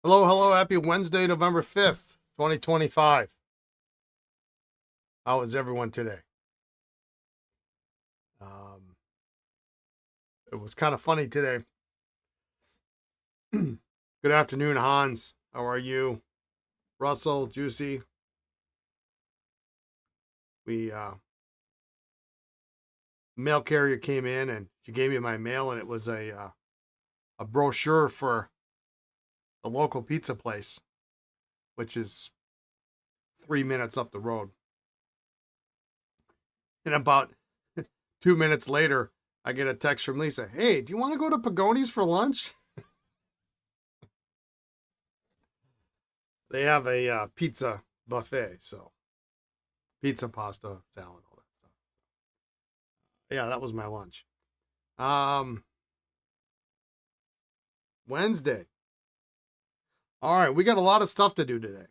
Hello, hello. Happy Wednesday, November 5th, 2025. How is everyone today? Um, it was kind of funny today. Good afternoon, Hans. How are you? Russell, Juicy. We mail carrier came in and she gave me my mail, and it was a brochure for the local pizza place, which is 3 minutes up the road. And about 2 minutes later, I get a text from Lisa. Hey, do you want to go to Pagoni's for lunch? They have a pizza buffet, so pizza, pasta, salad, all that stuff. Yeah, that was my lunch. Um, Wednesday. All right, we got a lot of stuff to do today.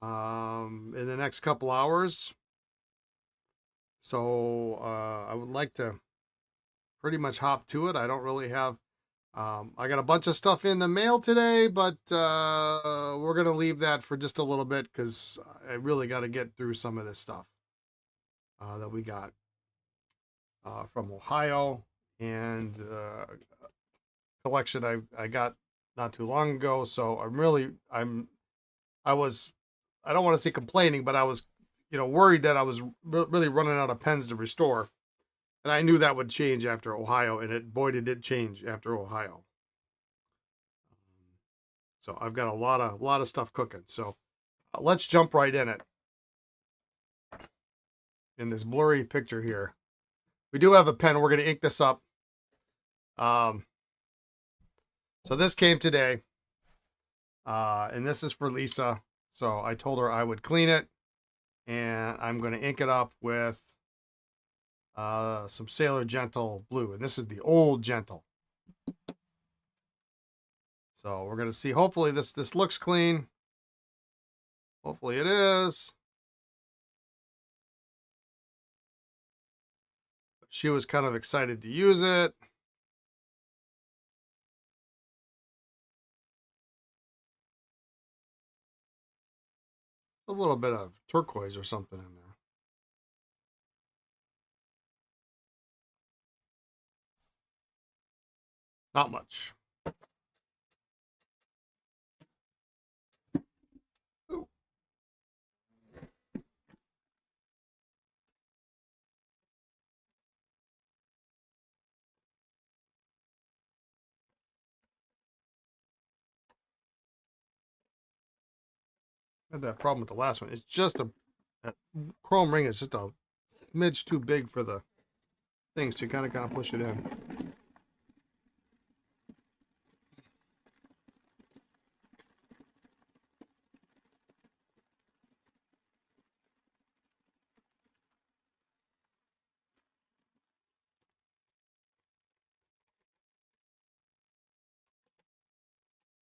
In the next couple hours. So I would like to pretty much hop to it. I don't really have. I got a bunch of stuff in the mail today, but we're gonna leave that for just a little bit because I really got to get through some of this stuff that we got from Ohio and collection I got not too long ago. So I was I don't want to say complaining, but I was worried that I was really running out of pens to restore, and I knew that would change after Ohio, and it did change after Ohio. So I've got a lot of stuff cooking. So let's jump right in it. In this blurry picture here, we do have a pen. We're going to ink this up. Um, so this came today. And this is for Lisa. So I told her I would clean it, and I'm going to ink it up with some Sailor Gentle blue. And this is the old Gentle. So we're going to see. Hopefully this looks clean. Hopefully it is. She was kind of excited to use it. A little bit of turquoise or something in there. Not much. Ooh. I had that problem with the last one. It's just that chrome ring is just a smidge too big for the things to kind of push it in.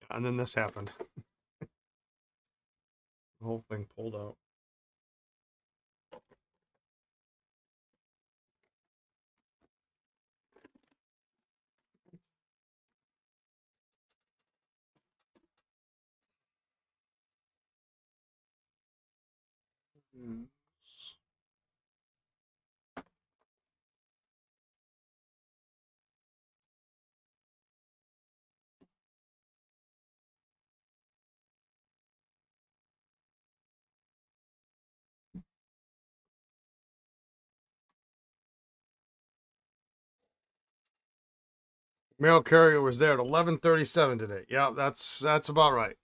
And then this happened. The whole thing pulled out. Mm. Mail carrier was there at 11:37 today. Yeah, that's about right.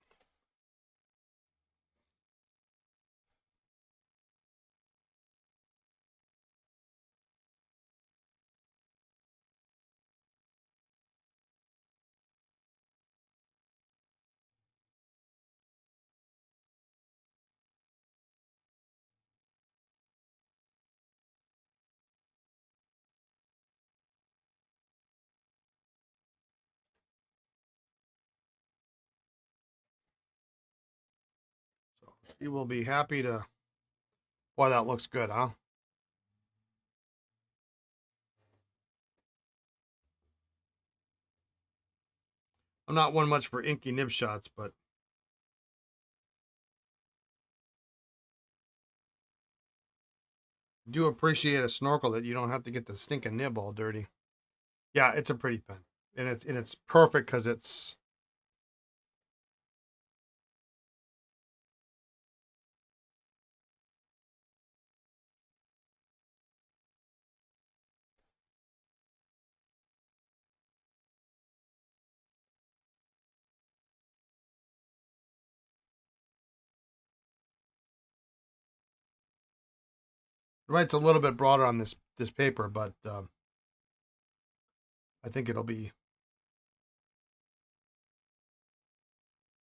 So she will be happy to. Boy, that looks good, huh? I'm not one much for inky nib shots, but I do appreciate a snorkel that you don't have to get the stinking nib all dirty. Yeah, it's a pretty pen, and it's perfect because it's it writes a little bit broader on this paper, but I think it'll be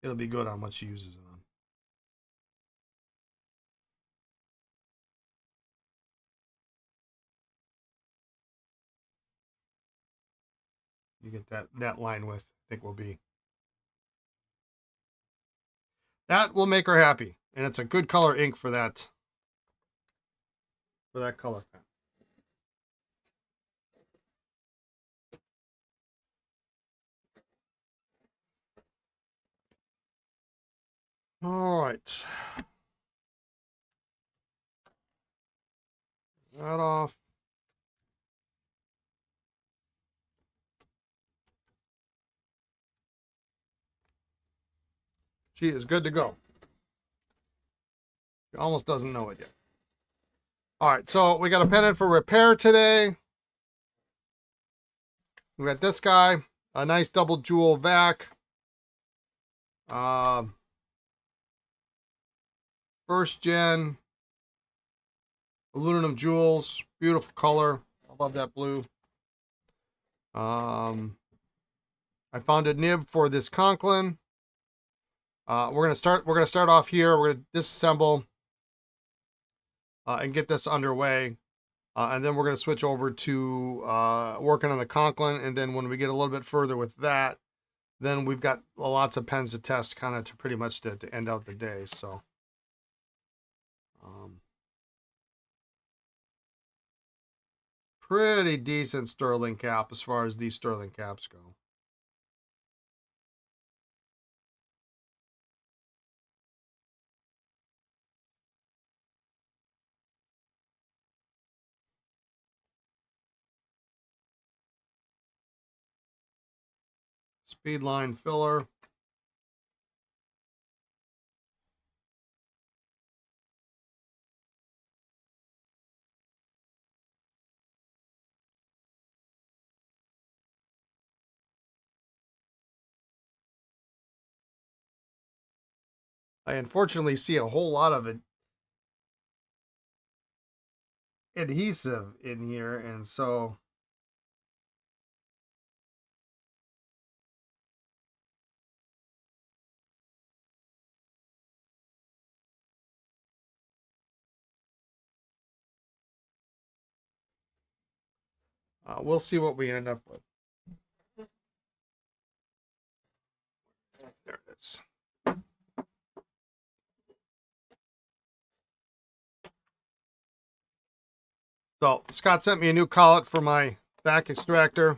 good on what she uses it on. You get that line width, I think will be that will make her happy, and it's a good color ink for that color pen. All right, that off. She is good to go. She almost doesn't know it yet. All right, so we got a pen in for repair today. We got this guy, a nice double jewel vac. Um, First gen aluminum jewels, beautiful color. I love that blue. I found a nib for this Conklin. We're gonna start off here. We're gonna disassemble and get this underway, and then we're gonna switch over to working on the Conklin. And then when we get a little bit further with that, then we've got lots of pens to test, kind of to pretty much to end out the day. So. Pretty decent sterling cap as far as these sterling caps go. Speedline filler. I unfortunately see a whole lot of adhesive in here, and so we'll see what we end up with. There it is. So Scott sent me a new collet for my back extractor.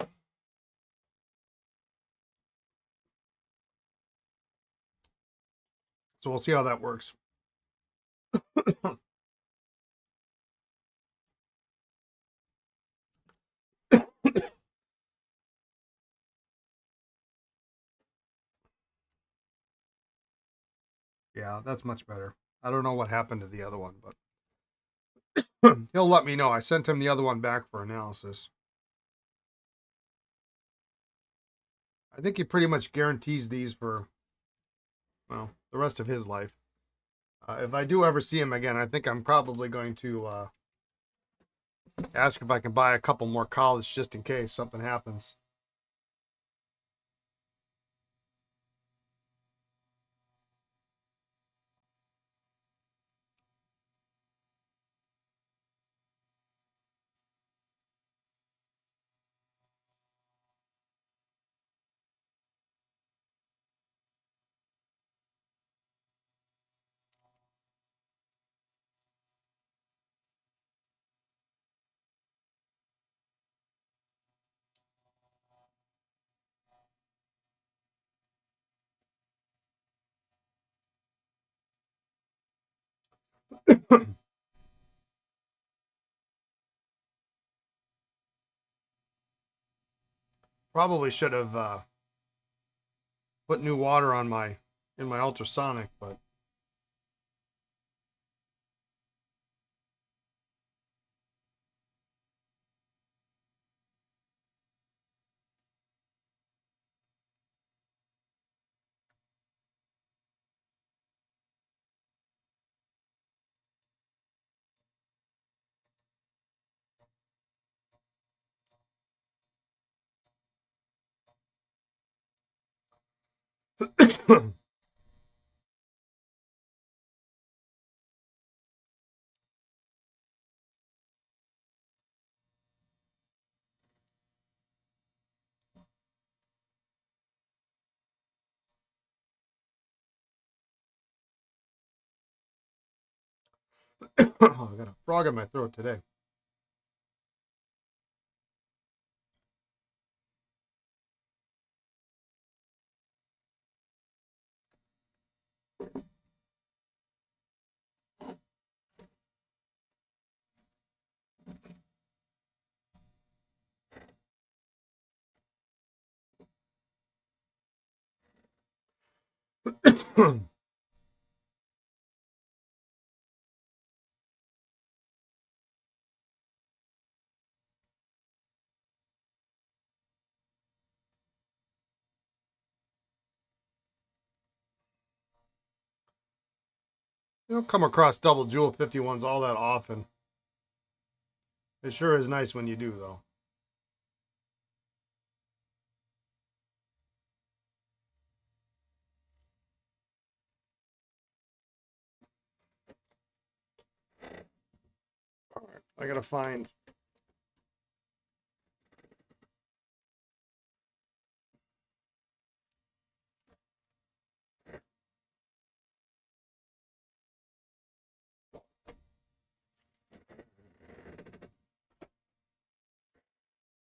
So we'll see how that works. Yeah, that's much better. I don't know what happened to the other one, but he'll let me know. I sent him the other one back for analysis. I think he pretty much guarantees these for, well, the rest of his life. If I do ever see him again, I think I'm probably going to ask if I can buy a couple more collets just in case something happens. Probably should have put new water on my in my ultrasonic, but I got a frog in my throat today. You don't come across double jewel 51s all that often. It sure is nice when you do, though. All right, I gotta find.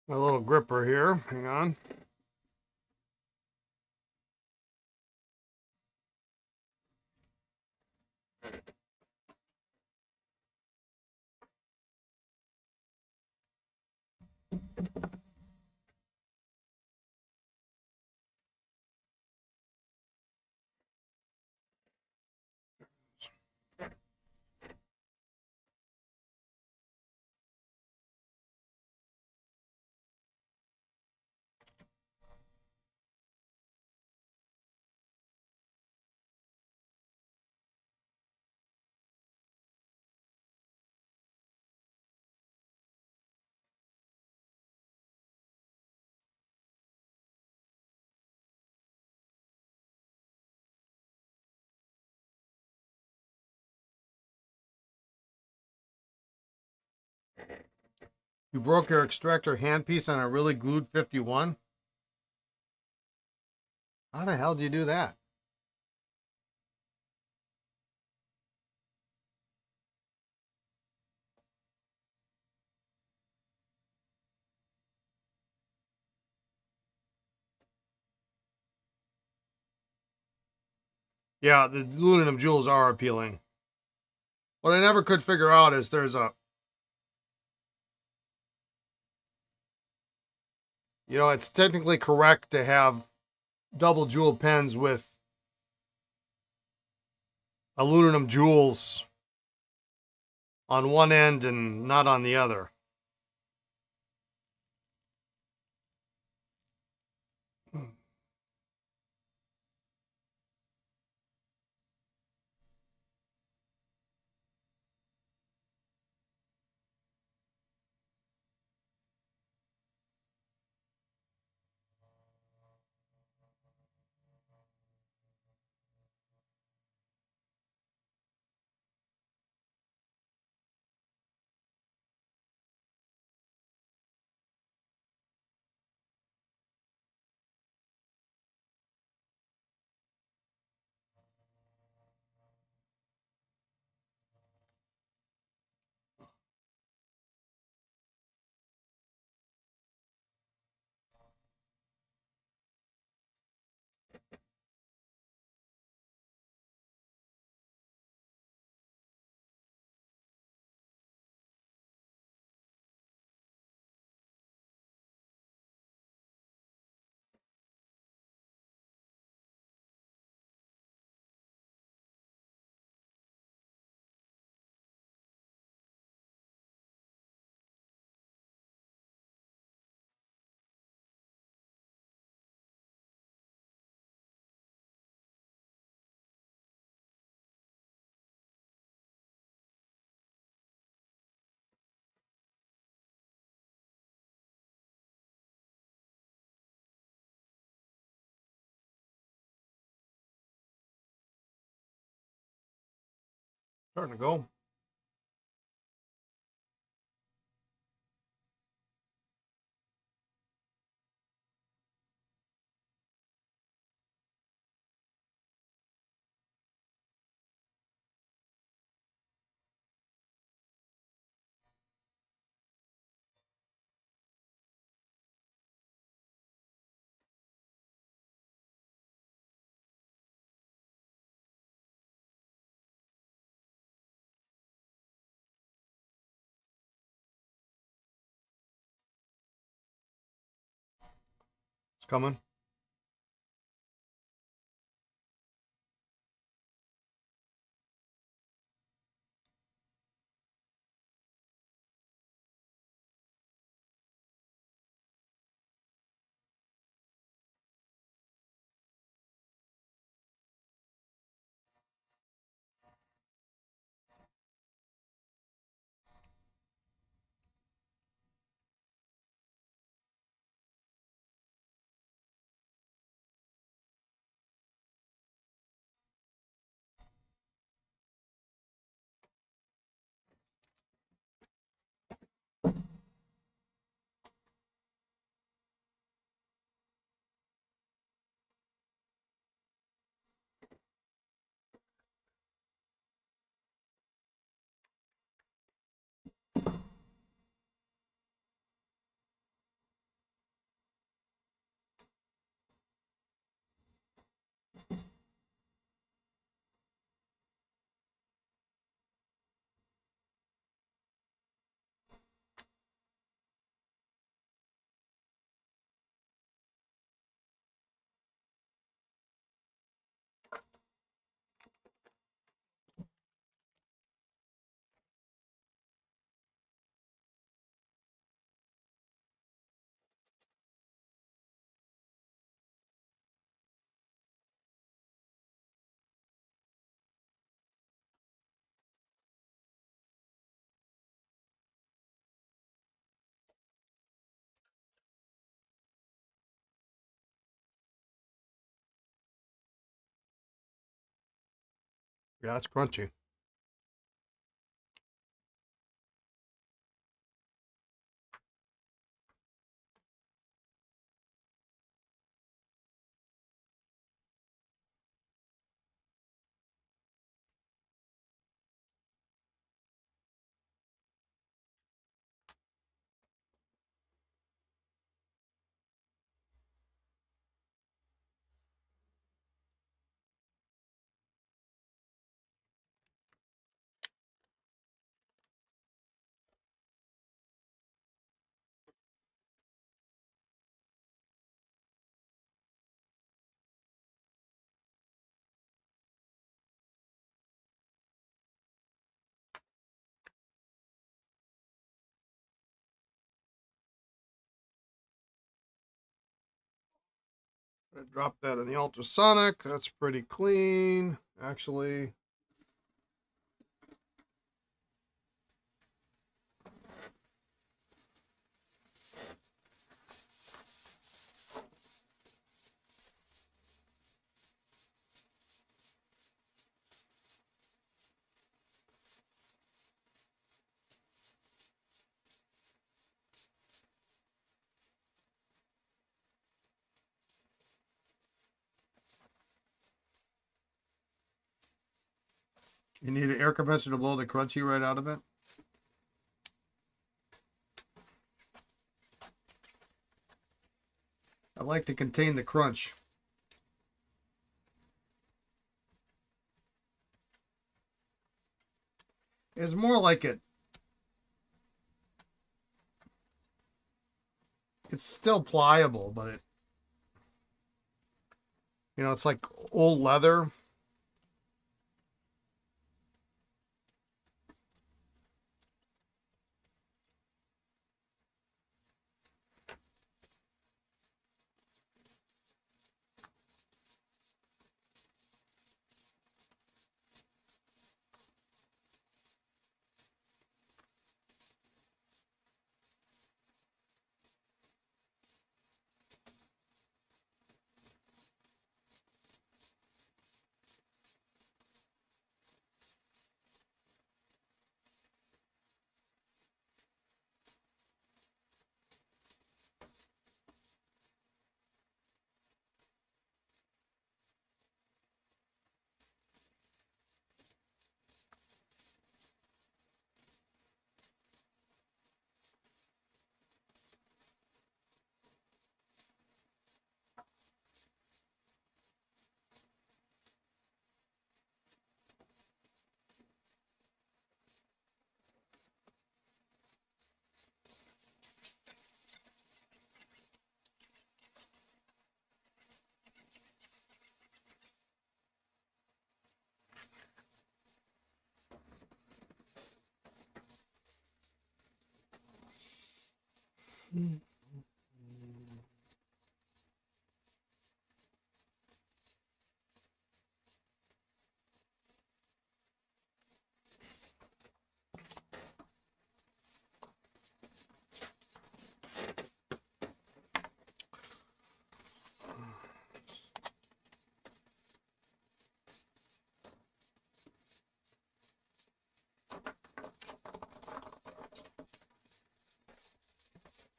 My little gripper here. Hang on. You broke your extractor handpiece on a really glued 51? How the hell did you do that? Yeah, the aluminum jewels are appealing. What I never could figure out is it's technically correct to have double jewel pens with aluminum jewels on one end and not on the other. Starting to go. It's coming. Yeah, it's crunchy. I dropped that in the ultrasonic. That's pretty clean, actually. You need an air compressor to blow the crunchy right out of it. I like to contain the crunch. It's more like it's still pliable, but it's like old leather.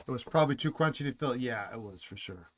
It was probably too crunchy to fill. Yeah, it was for sure.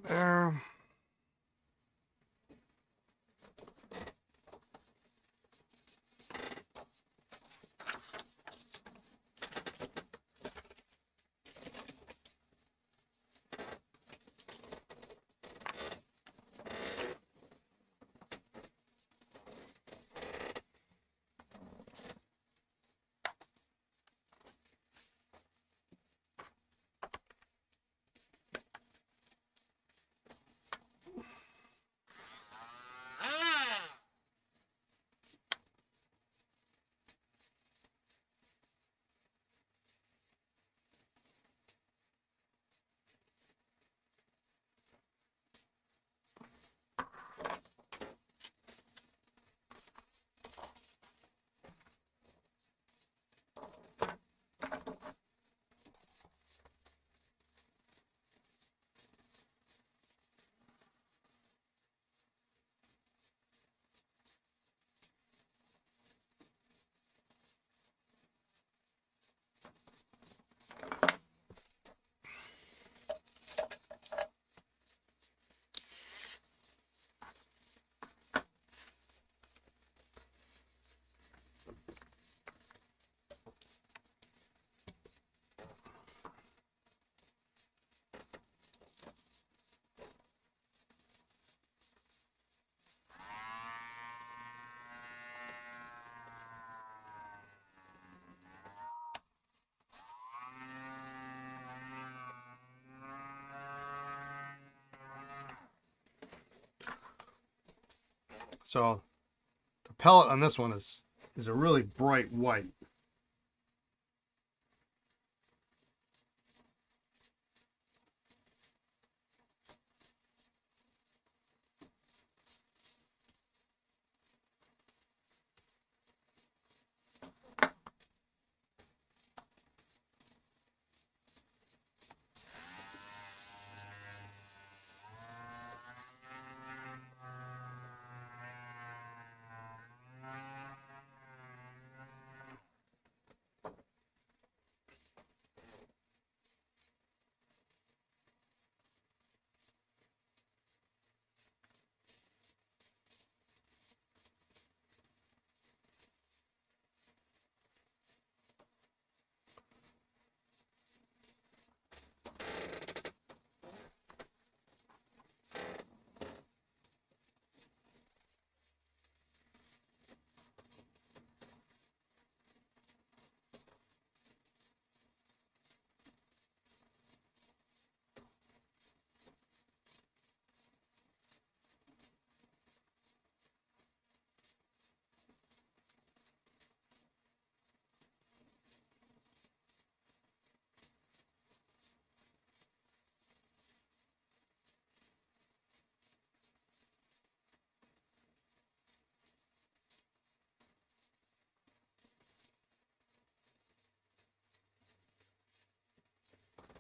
There. So the pellet on this one is a really bright white.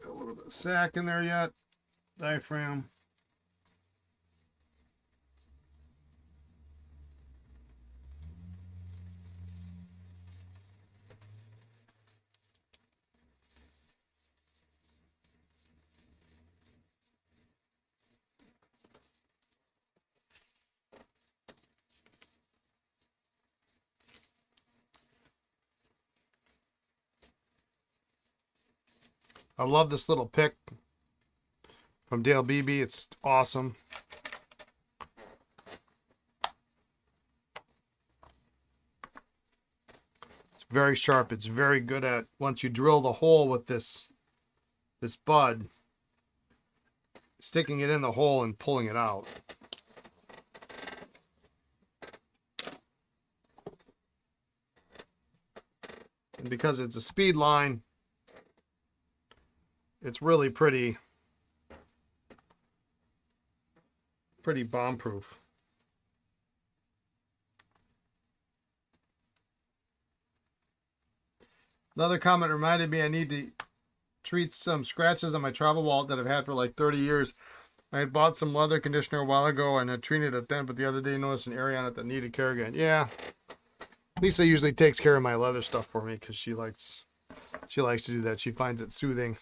Got a little bit of sack in there yet. Diaphragm. I love this little pick from Dale Beebe. It's awesome. It's very sharp. It's very good at, once you drill the hole with this bud, sticking it in the hole and pulling it out. And because it's a speed line, it's really pretty bomb proof. Another comment reminded me I need to treat some scratches on my travel wallet that I've had for like 30 years. I had bought some leather conditioner a while ago and had treated it then, but the other day noticed an area on it that needed care again. Yeah, Lisa usually takes care of my leather stuff for me because she likes to do that. She finds it soothing.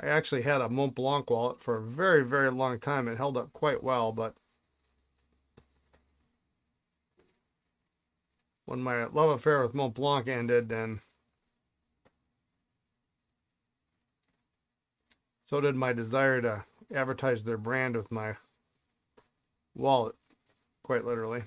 I actually had a Mont Blanc wallet for a very, very long time. It held up quite well, but when my love affair with Mont Blanc ended, then so did my desire to advertise their brand with my wallet, quite literally.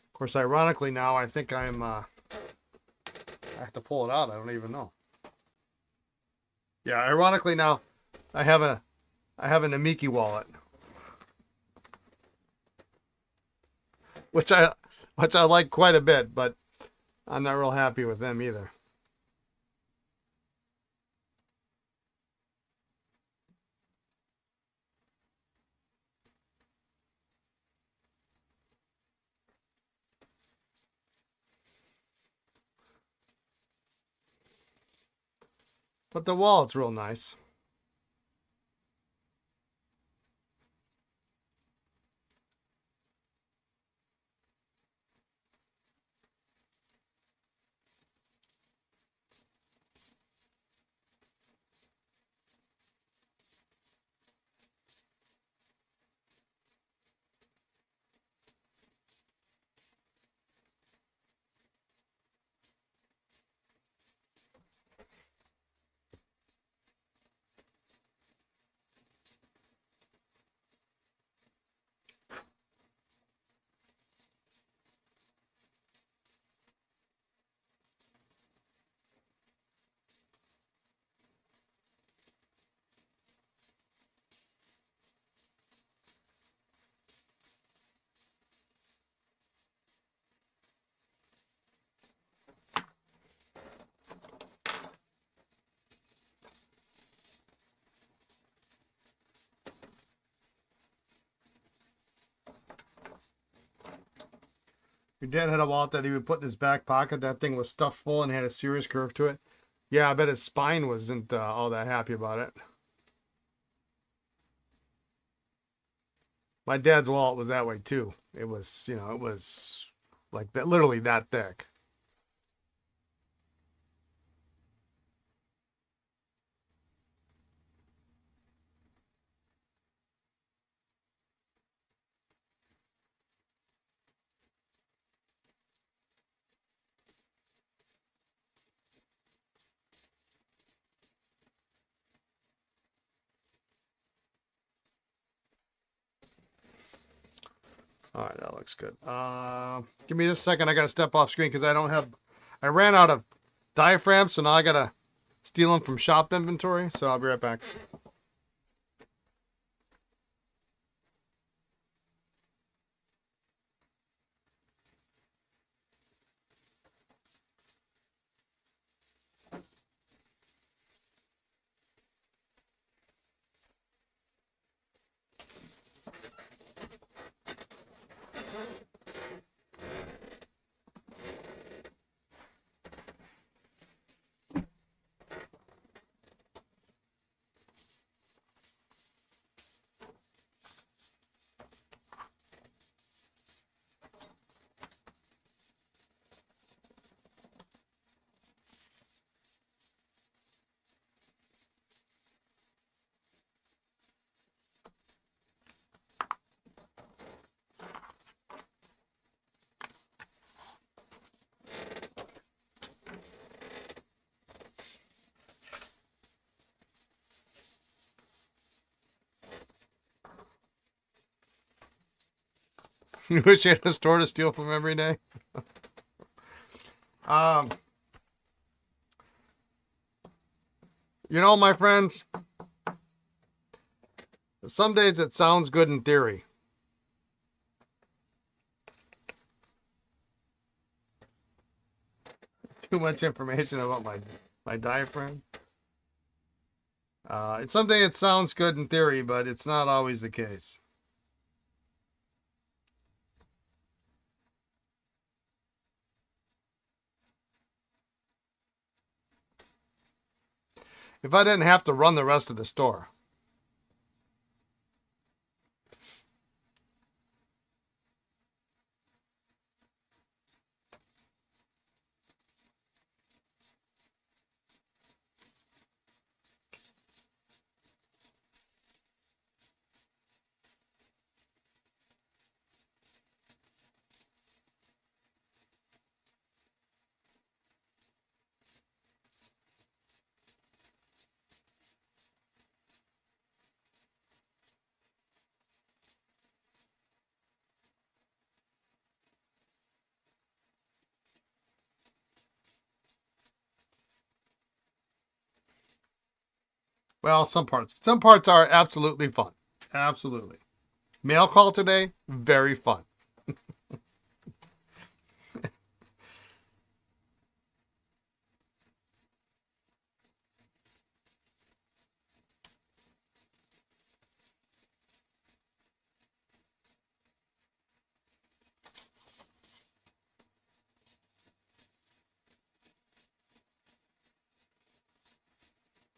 Of course, ironically now, I think I have to pull it out. I don't even know. Yeah, ironically now, I have an Amiki wallet, which I like quite a bit, but I'm not real happy with them either. But the wallet's real nice. Your dad had a wallet that he would put in his back pocket. That thing was stuffed full and had a serious curve to it. Yeah, I bet his spine wasn't all that happy about it. My dad's wallet was that way too. It was, it was like that, literally that thick. All right, that looks good. Give me just a second. I got to step off screen because I ran out of diaphragms, so now I got to steal them from shop inventory. So I'll be right back. You wish you had a store to steal from every day. Um, my friends, some days it sounds good in theory. Too much information about my diaphragm. Someday it sounds good in theory, but it's not always the case. If I didn't have to run the rest of the store. Well, some parts. Some parts are absolutely fun. Absolutely. Mail call today, very fun.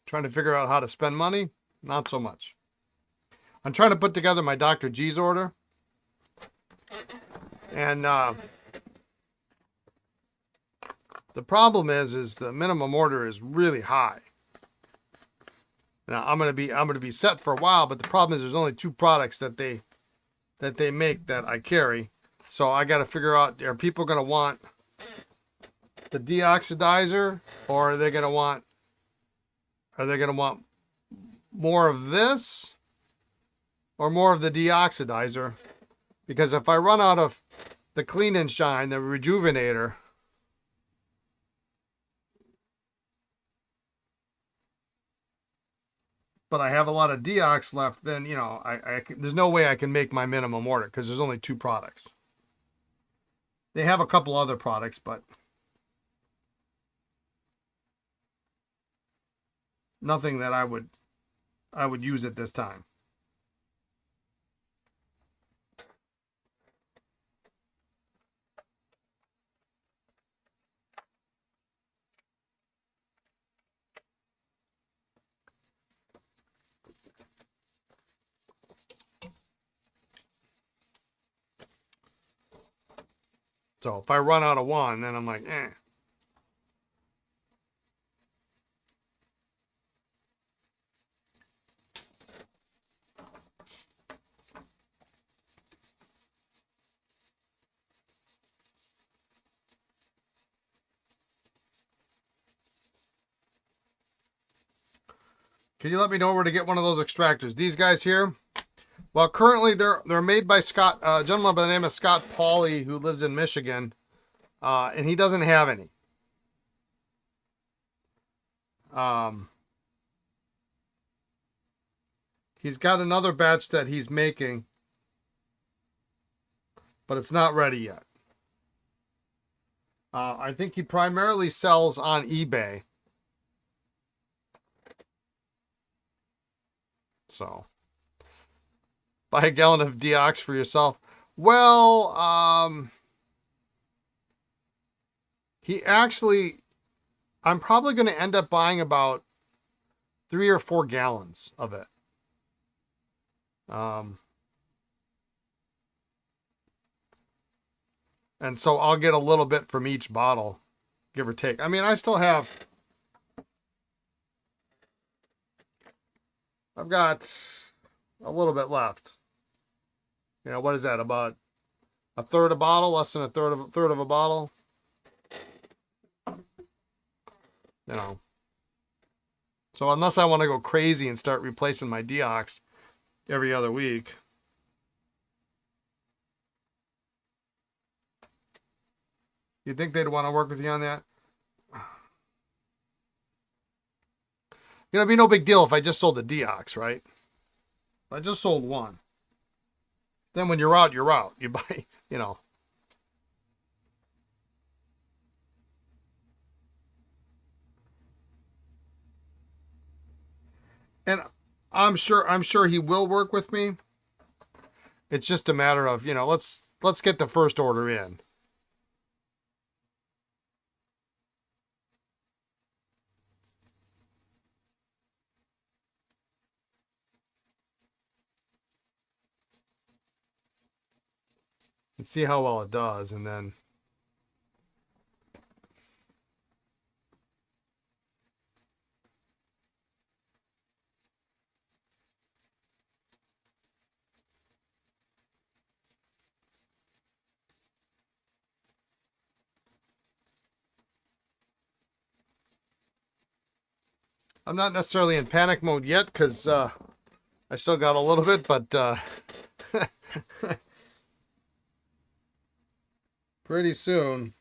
Trying to figure out how to spend money, not so much. I'm trying to put together my Dr. G's order. And the problem is the minimum order is really high. Now I'm gonna be set for a while, but the problem is there's only 2 products that they make that I carry. So I got to figure out, are people gonna want the deoxidizer, or are they gonna want more of this or more of the deoxidizer? Because if I run out of the Clean and Shine, the Rejuvenator, but I have a lot of deox left, then, there's no way I can make my minimum order because there's only 2 products. They have a couple other products, but nothing that I would use at this time. So if I run out of one, then I'm like, eh. Can you let me know where to get one of those extractors? These guys here, well, currently they're made by a gentleman by the name of Scott Pauley, who lives in Michigan, and he doesn't have any. He's got another batch that he's making, but it's not ready yet. I think he primarily sells on eBay. So, buy a gallon of Deox for yourself. Well, I'm probably going to end up buying about 3 or 4 gallons of it. And so I'll get a little bit from each bottle, give or take. I mean, I've got a little bit left. What is that? About a third a bottle, less than a third of a bottle. So unless I want to go crazy and start replacing my Deox every other week. You think they'd want to work with you on that? It'd be no big deal if I just sold the Deox, right? If I just sold one. Then when you're out, you're out. You buy, you know. And I'm sure he will work with me. It's just a matter of, let's get the first order in. And see how well it does, and then I'm not necessarily in panic mode yet because I still got a little bit, but pretty soon.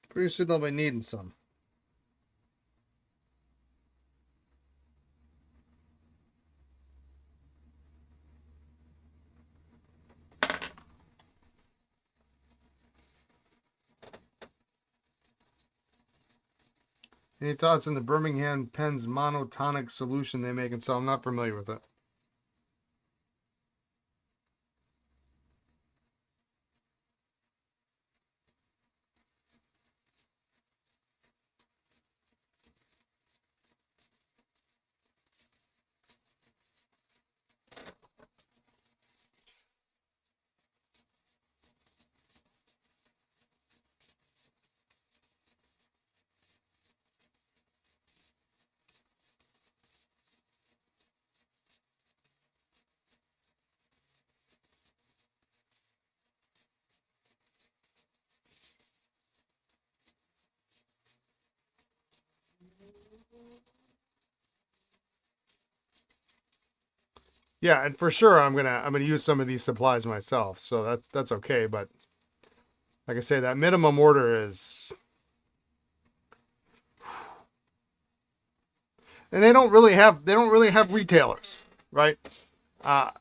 Pretty soon I'll be needing some. Any thoughts on the Birmingham Pens monotonic solution they make and sell? I'm not familiar with it. Yeah, and for sure I'm gonna use some of these supplies myself, so that's okay. But like I say, that minimum order is, and they don't really have retailers, right? I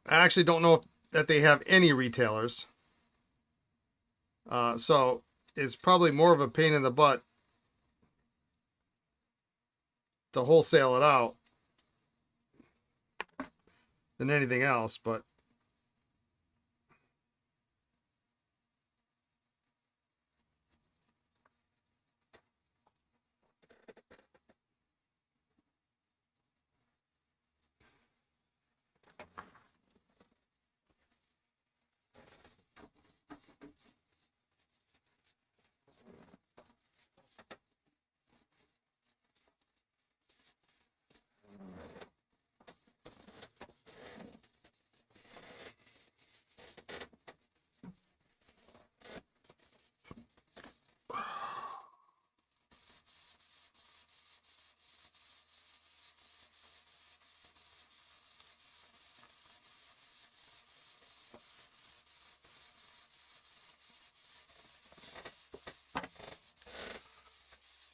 actually don't know that they have any retailers, so it's probably more of a pain in the butt to wholesale it out than anything else. But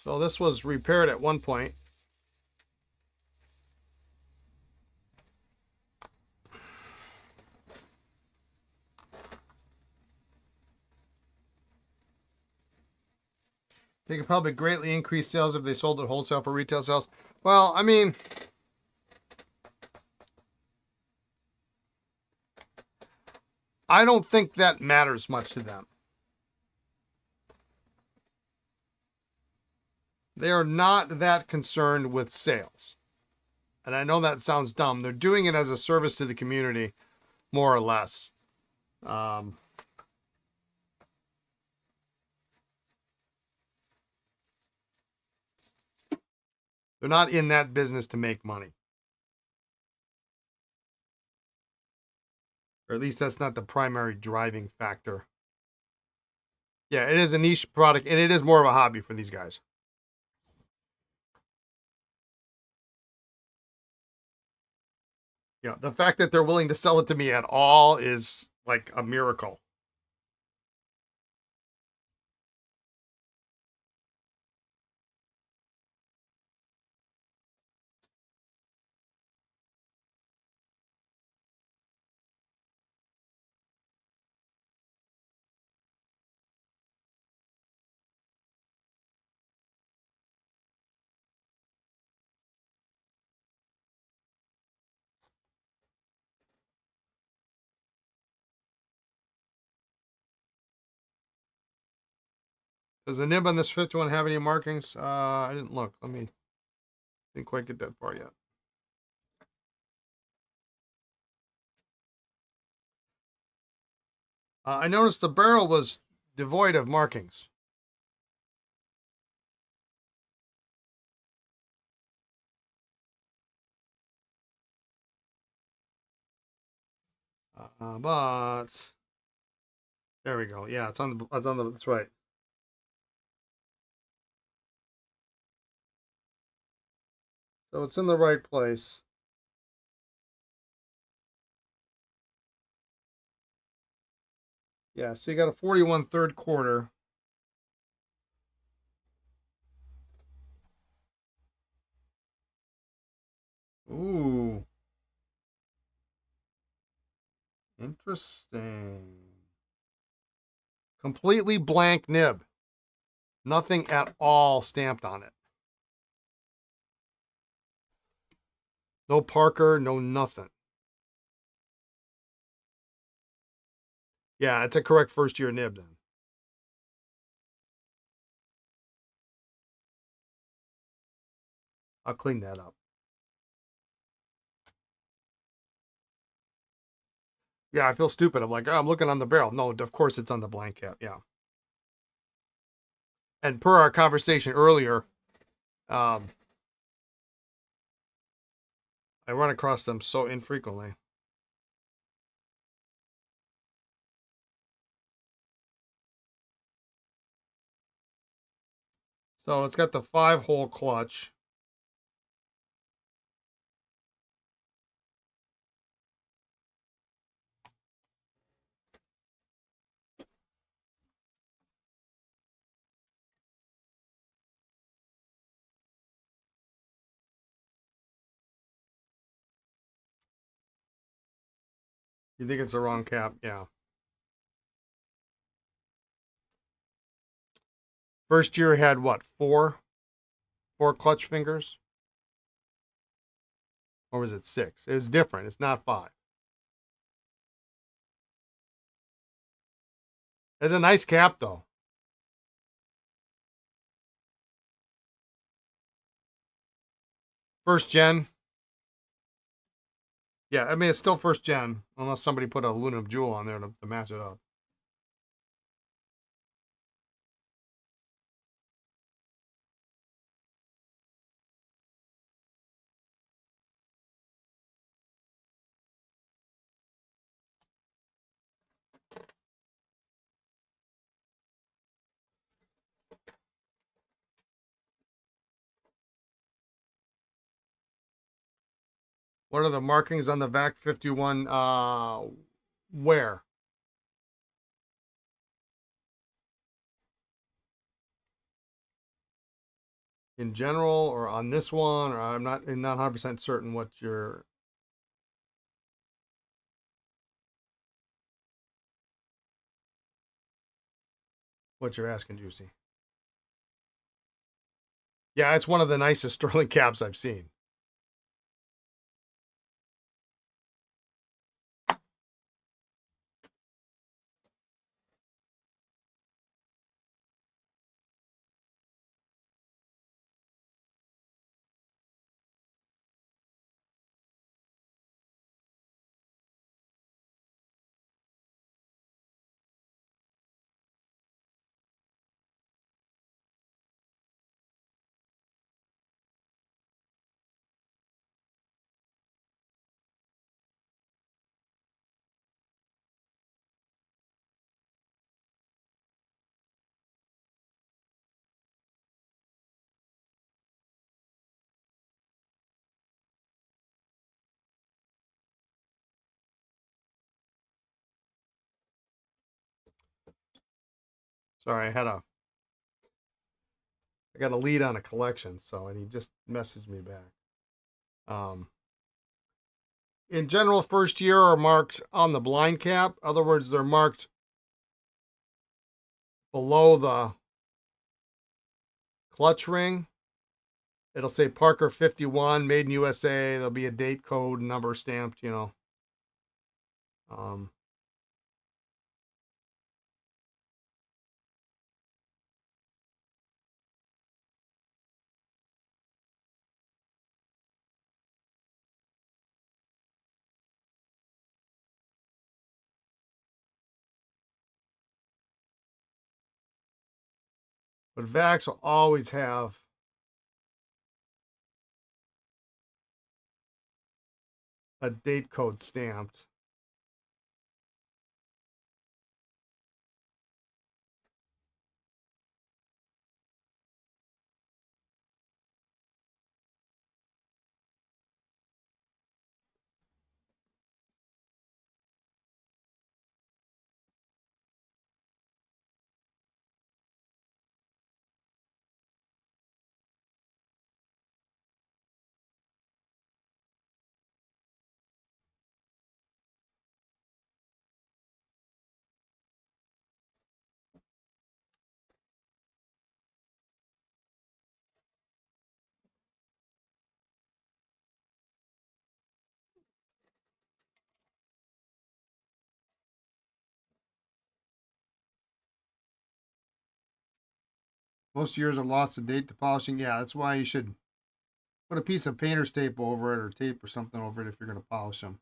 so this was repaired at one point. They could probably greatly increase sales if they sold it wholesale for retail sales. Well, I mean, I don't think that matters much to them. They are not that concerned with sales. And I know that sounds dumb. They're doing it as a service to the community, more or less. They're not in that business to make money. Or at least that's not the primary driving factor. Yeah, it is a niche product, and it is more of a hobby for these guys. You know, the fact that they're willing to sell it to me at all is like a miracle. Does the nib on this fifth one have any markings? I didn't look. Didn't quite get that far yet. I noticed the barrel was devoid of markings. But there we go. Yeah, that's right. So it's in the right place. Yeah, so you got a 41 third quarter. Ooh, interesting. Completely blank nib. Nothing at all stamped on it. No Parker, no nothing. Yeah, it's a correct first year nib then. I'll clean that up. Yeah, I feel stupid. I'm like, oh, I'm looking on the barrel. No, of course it's on the blank cap. Yeah. And per our conversation earlier, um, I run across them so infrequently. So it's got the 5-hole clutch. You think it's the wrong cap? Yeah. First year had what? Four clutch fingers, or was it 6? It was different. It's not 5. It's a nice cap though. First gen. Yeah, I mean it's still first gen, unless somebody put a aluminum jewel on there to match it up. What are the markings on the VAC 51? Where? In general, or on this one? Or I'm not 100% certain what you're asking, Juicy. Yeah, it's one of the nicest Sterling caps I've seen. Sorry, I got a lead on a collection, and he just messaged me back. Um, in general, first year are marked on the blind cap. In other words, they're marked below the clutch ring. It'll say Parker 51, made in USA. There'll be a date code, number stamped, Um, but Vax will always have a date code stamped. Most years are lost the date to polishing. Yeah, that's why you should put a piece of painter's tape over it or tape or something over it if you're going to polish them.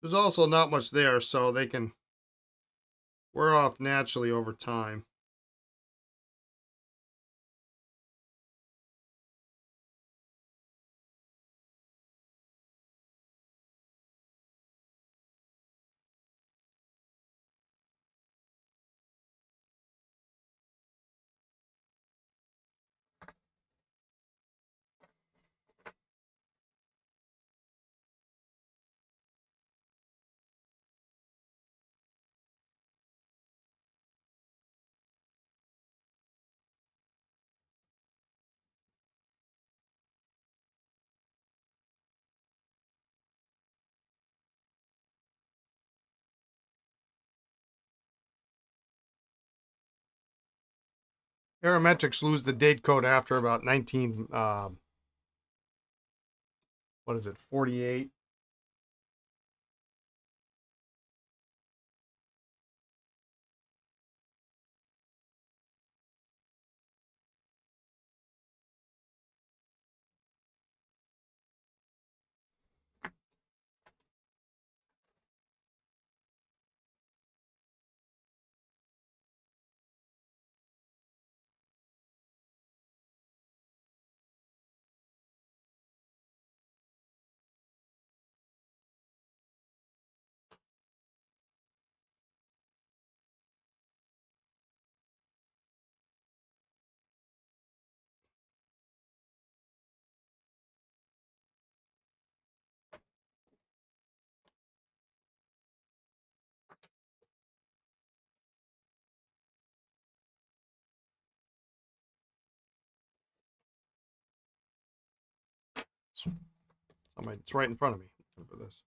There's also not much there, so they can wear off naturally over time. Aerometrics lose the date code after about 19, what is it, 48? It's right in front of me. For this.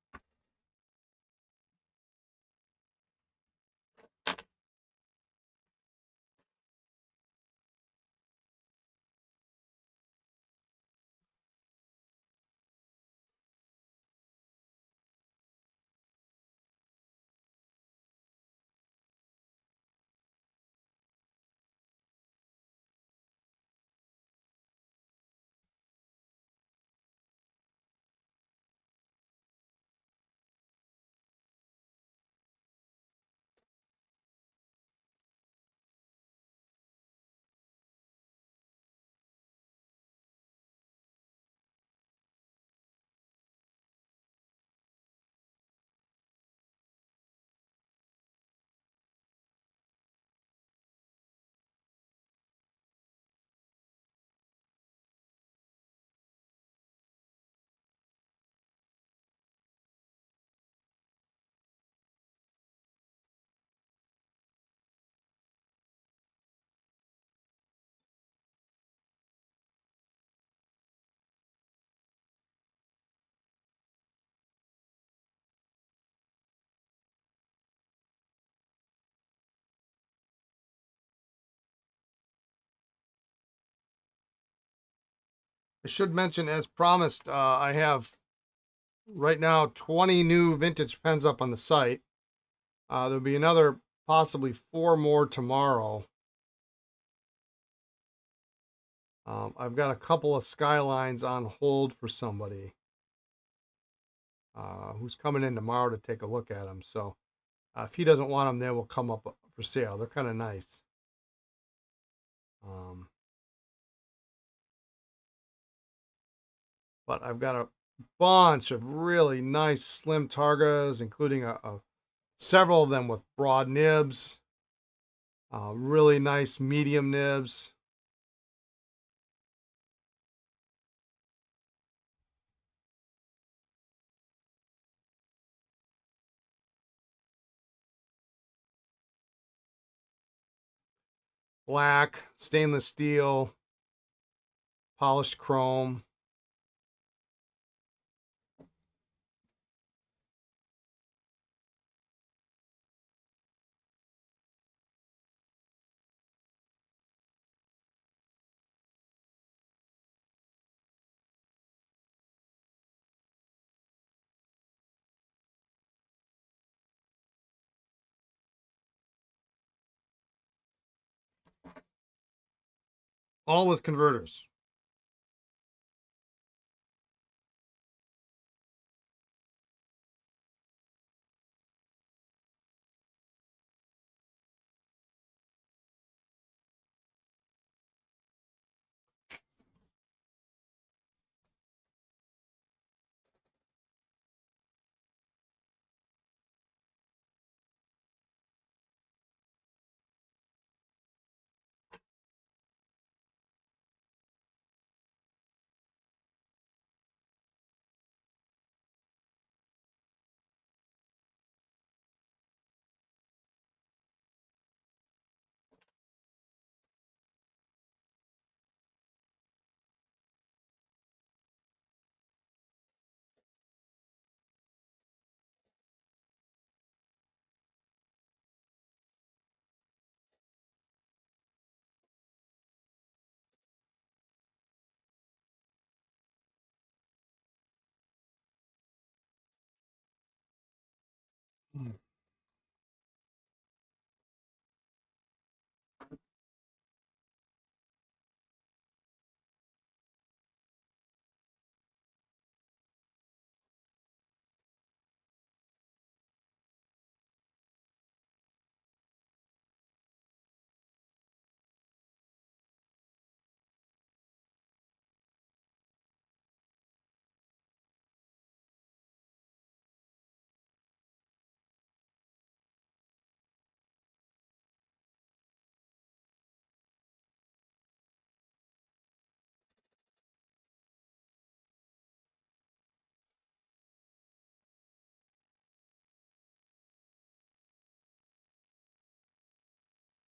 I should mention, as promised, I have right now 20 new vintage pens up on the site. There'll be another possibly 4 more tomorrow. I've got a couple of Skylines on hold for somebody who's coming in tomorrow to take a look at them. So if he doesn't want them, they will come up for sale. They're kind of nice. Um, but I've got a bunch of really nice slim Targas, including several of them with broad nibs, really nice medium nibs. Black, stainless steel, polished chrome. All with converters.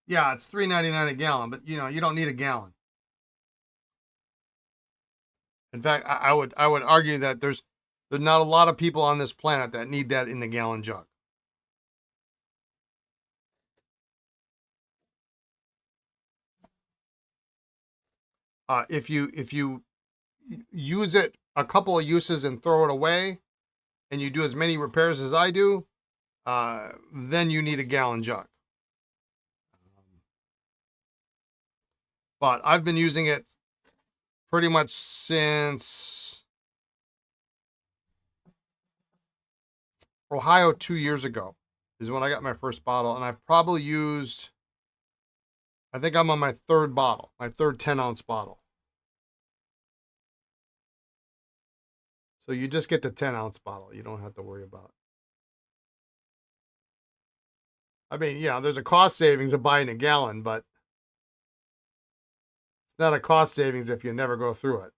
Yeah, it's $3.99 a gallon, but you don't need a gallon. In fact, I would argue that there's not a lot of people on this planet that need that in the gallon jug. If you use it a couple of uses and throw it away, and you do as many repairs as I do, then you need a gallon jug. But I've been using it pretty much since Ohio 2 years ago is when I got my first bottle, and I've probably used. I think I'm on my third bottle, my third 10-ounce bottle. So you just get the 10-ounce bottle. You don't have to worry about it. I mean, there's a cost savings of buying a gallon, but it's not a cost savings if you never go through it.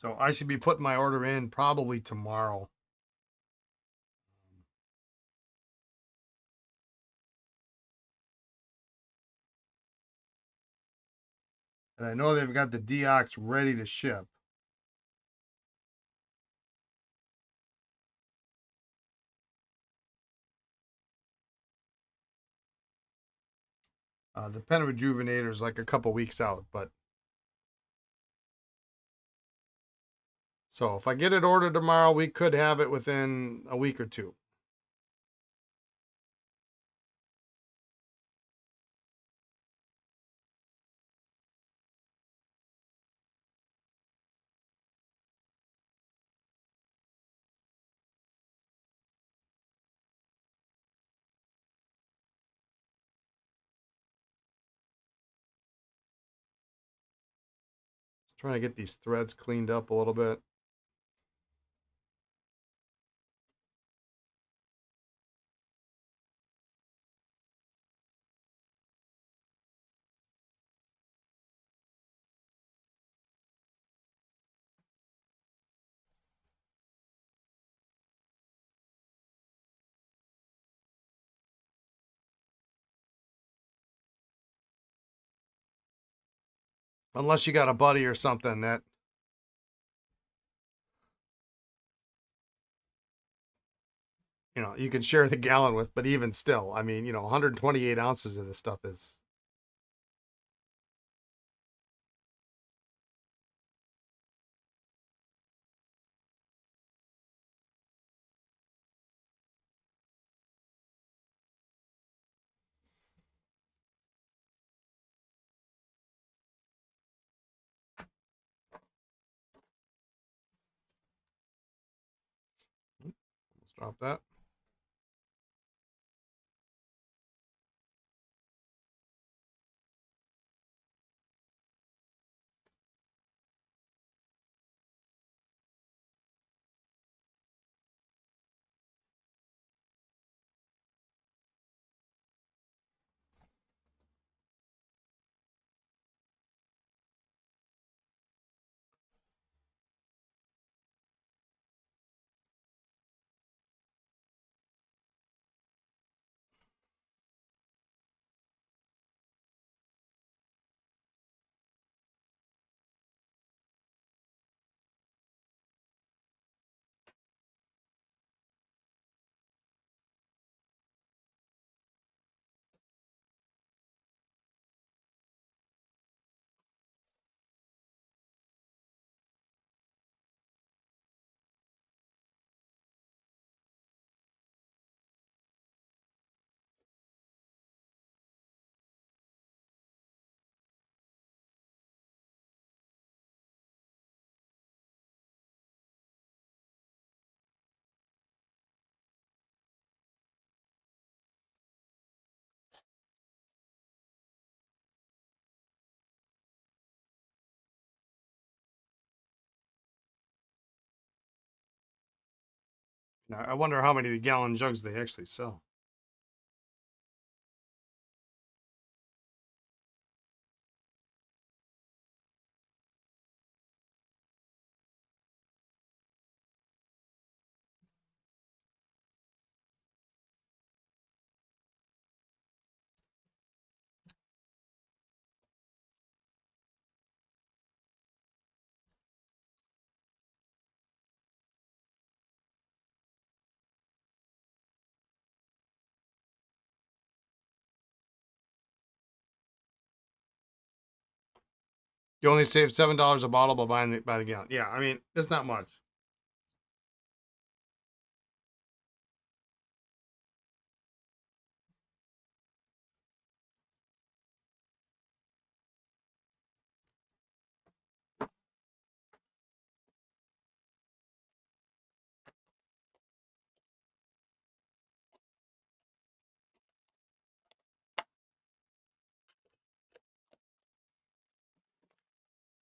So I should be putting my order in probably tomorrow. And I know they've got the Deox ready to ship. The Pen Rejuvenator is like a couple weeks out, but so if I get it ordered tomorrow, we could have it within a week or two. Just trying to get these threads cleaned up a little bit. Unless you got a buddy or something that you can share the gallon with, but even still, I mean, 128 ounces of this stuff is. Let's drop that. Now, I wonder how many gallon jugs they actually sell. You only save $7 a bottle by buying by the gallon. Yeah, I mean, it's not much.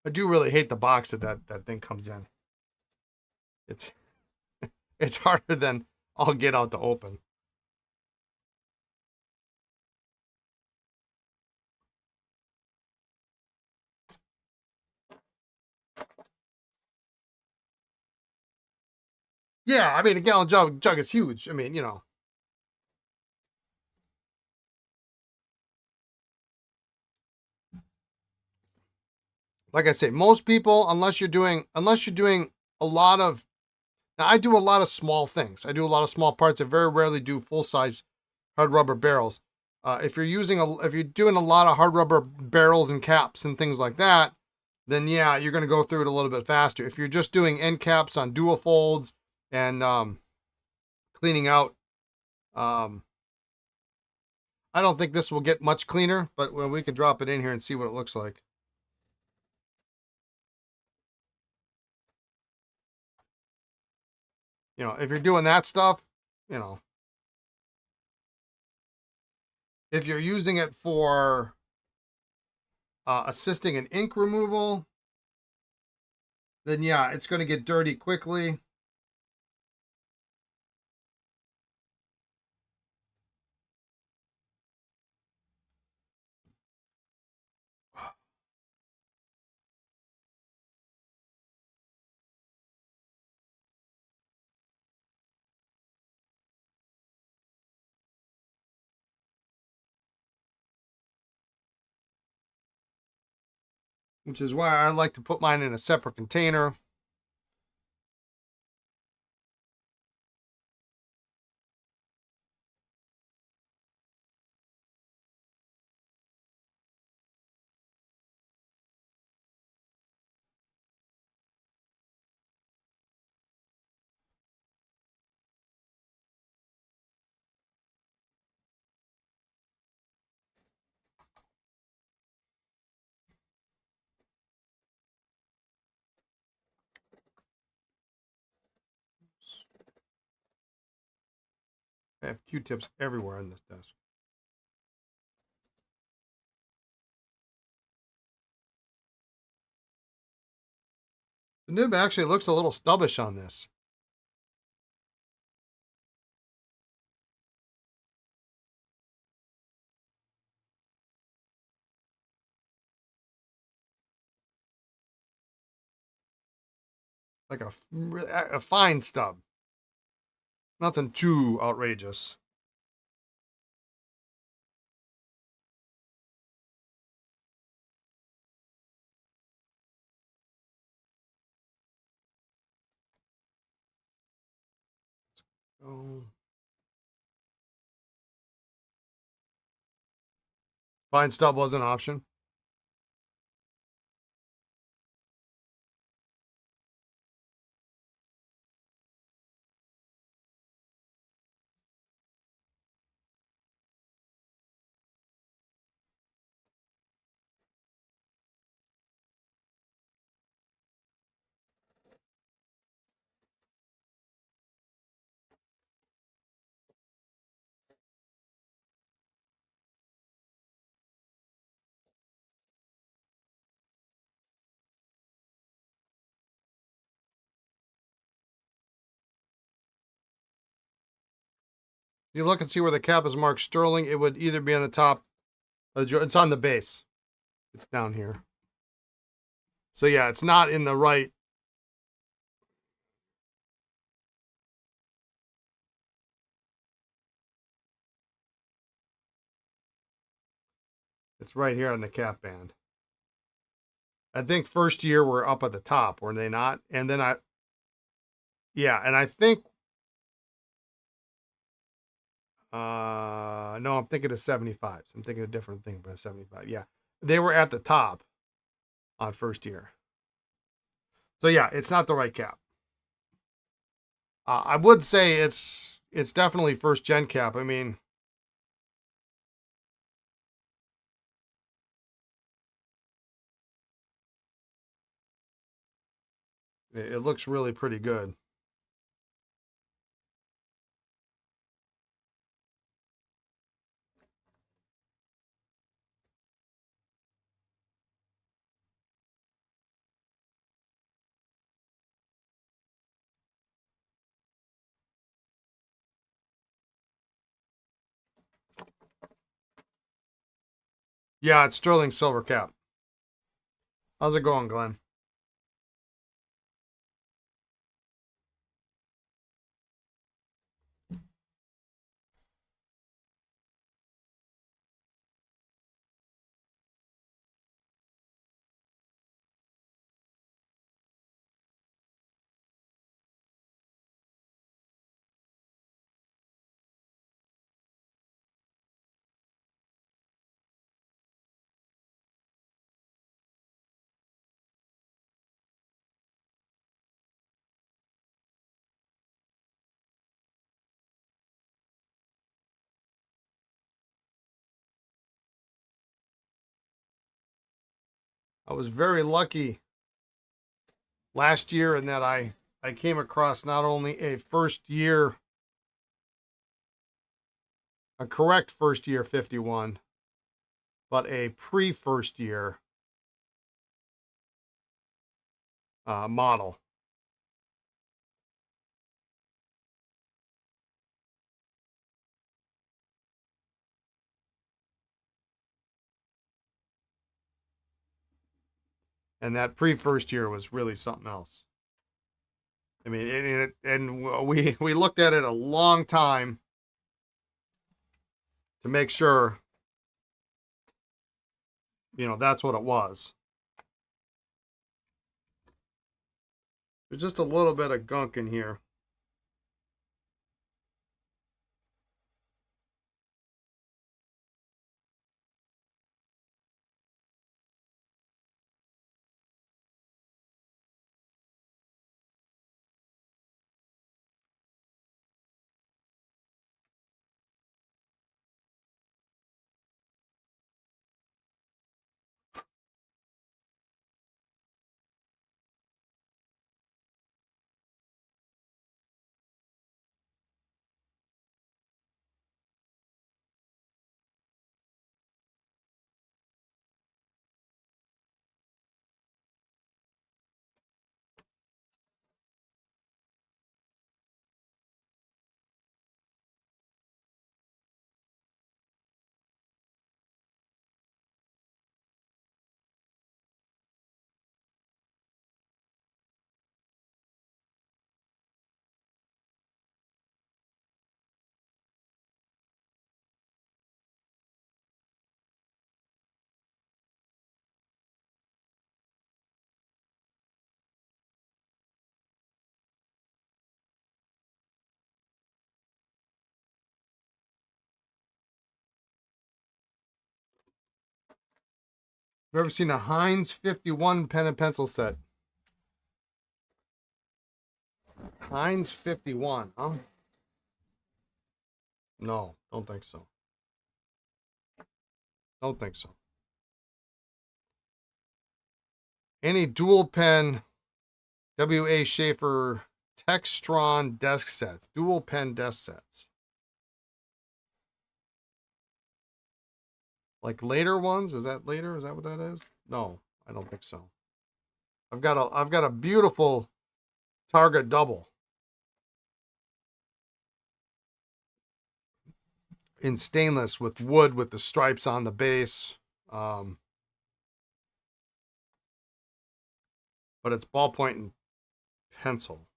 I do really hate the box that thing comes in. It's it's harder than I'll get out to open. Yeah, I mean, a gallon jug is huge. I mean, like I say, most people, unless you're doing a lot of, now I do a lot of small things. I do a lot of small parts. I very rarely do full size hard rubber barrels. If you're doing a lot of hard rubber barrels and caps and things like that, then yeah, you're going to go through it a little bit faster. If you're just doing end caps on Duofolds and cleaning out, um, I don't think this will get much cleaner, but well, we can drop it in here and see what it looks like. If you're doing that stuff, you know, if you're using it for assisting in ink removal, then yeah, it's going to get dirty quickly. Which is why I like to put mine in a separate container. I have Q-tips everywhere on this desk. The nib actually looks a little stubbish on this. Like a fine stub. Nothing too outrageous. Oh, fine stub was an option. You look and see where the cap is marked sterling. It would either be on the top. It's on the base. It's down here. So yeah, it's not in the right. It's right here on the cap band. I think first year we're up at the top, were they not? And then yeah, and I think, no, I'm thinking of 75. I'm thinking of a different thing, but 75. Yeah, they were at the top on first year. So yeah, it's not the right cap. I would say it's definitely first gen cap. I mean, it looks really pretty good. Yeah, it's sterling silver cap. How's it going, Glenn? I was very lucky last year in that I came across not only a correct first year 51, but a pre first year model. And that pre first year was really something else. I mean, and we looked at it a long time to make sure, that's what it was. There's just a little bit of gunk in here. You ever seen a Heinz 51 pen and pencil set? Heinz 51, huh? No, don't think so. Don't think so. Any dual pen W.A. Schaefer Textron desk sets, dual pen desk sets. Like later ones? Is that later? Is that what that is? No, I don't think so. I've got a beautiful Target double in stainless with wood with the stripes on the base. Um, but it's ballpoint and pencil.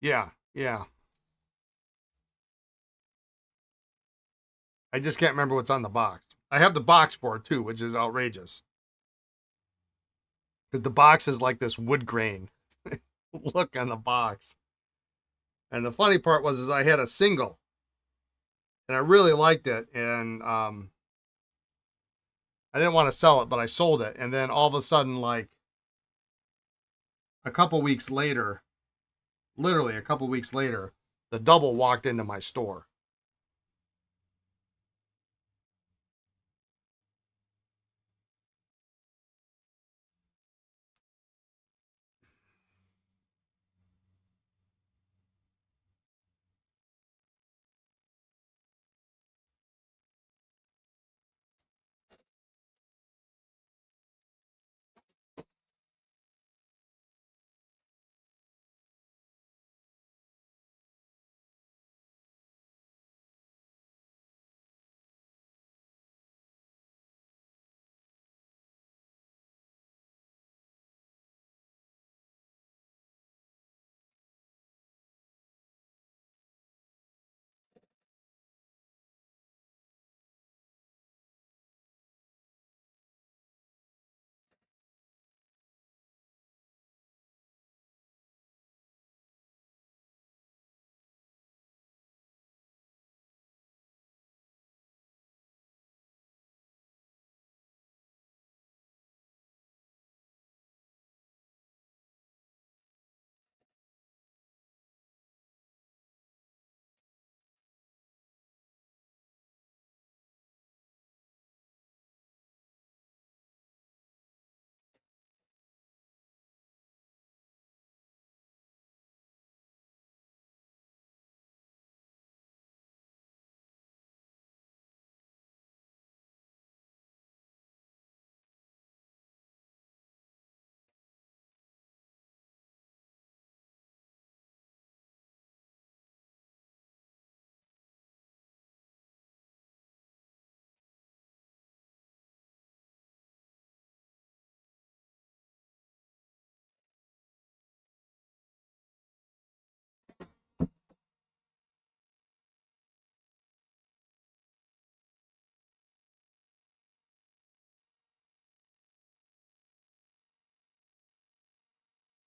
Yeah, yeah. I just can't remember what's on the box. I have the box for it too, which is outrageous. Because the box is like this wood grain look on the box. And the funny part was is I had a single and I really liked it. And I didn't want to sell it, but I sold it. And then all of a sudden, like a couple weeks later, literally a couple weeks later, the double walked into my store.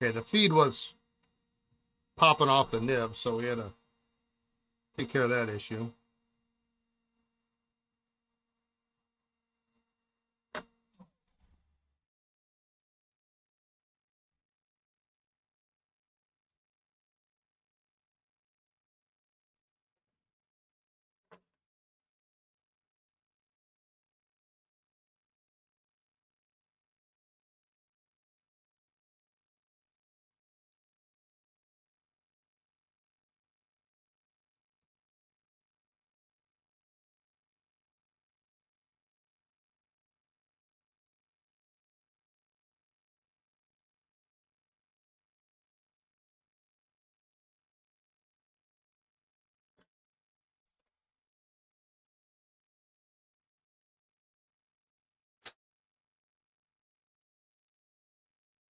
Okay, the feed was popping off the nib, so we had to take care of that issue.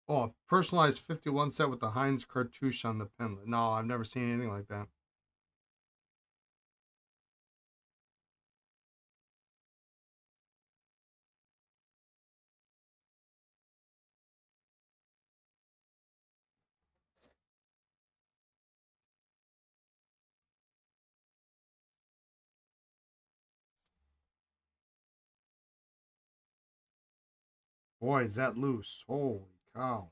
Oh, a personalized 51 set with the Heinz cartouche on the pinlet. No, I've never seen anything like that. Boy, is that loose. Holy cow.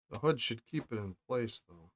The hood should keep it in place, though.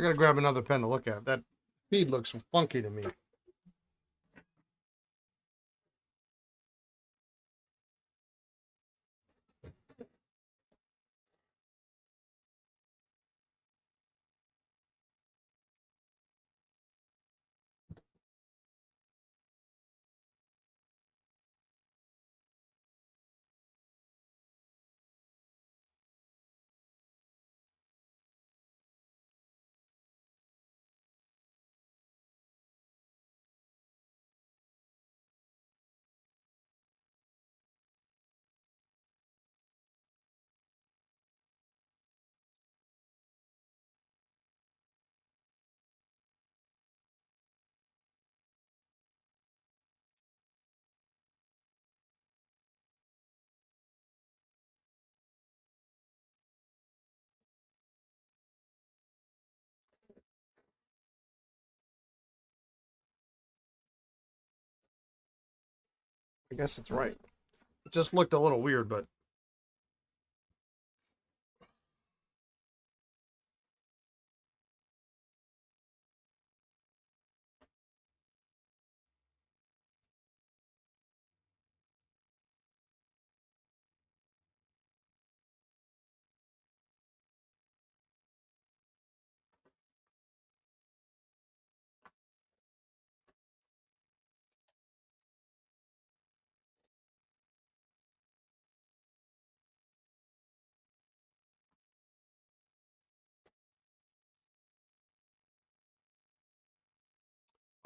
I gotta grab another pen to look at. That feed looks funky to me. I guess it's right. It just looked a little weird, but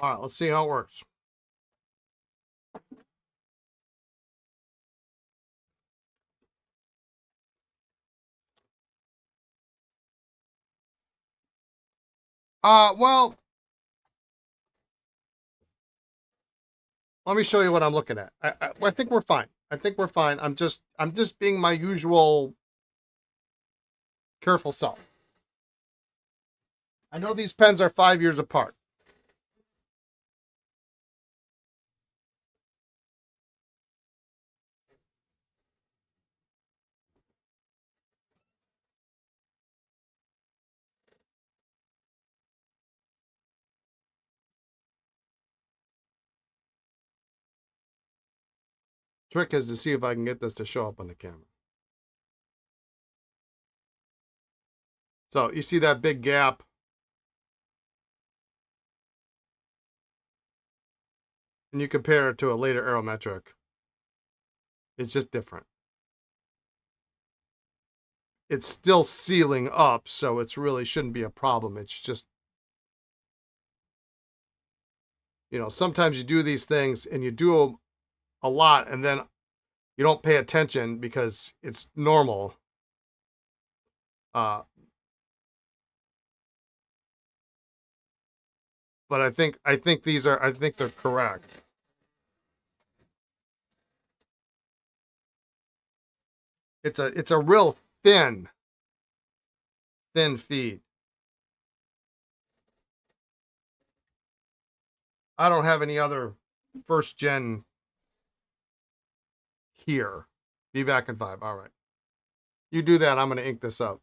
All right, let's see how it works. Well, let me show you what I'm looking at. I think we're fine. I think we're fine. I'm just being my usual careful self. I know these pens are 5 years apart. Trick is to see if I can get this to show up on the camera. So you see that big gap? And you compare it to a later aerometric. It's just different. It's still sealing up, so it's really shouldn't be a problem. It's just, sometimes you do these things and you do them a lot and then you don't pay attention because it's normal. But I think they're correct. It's a real thin feed. I don't have any other first gen here. Be back in 5. All right. You do that. I'm going to ink this up.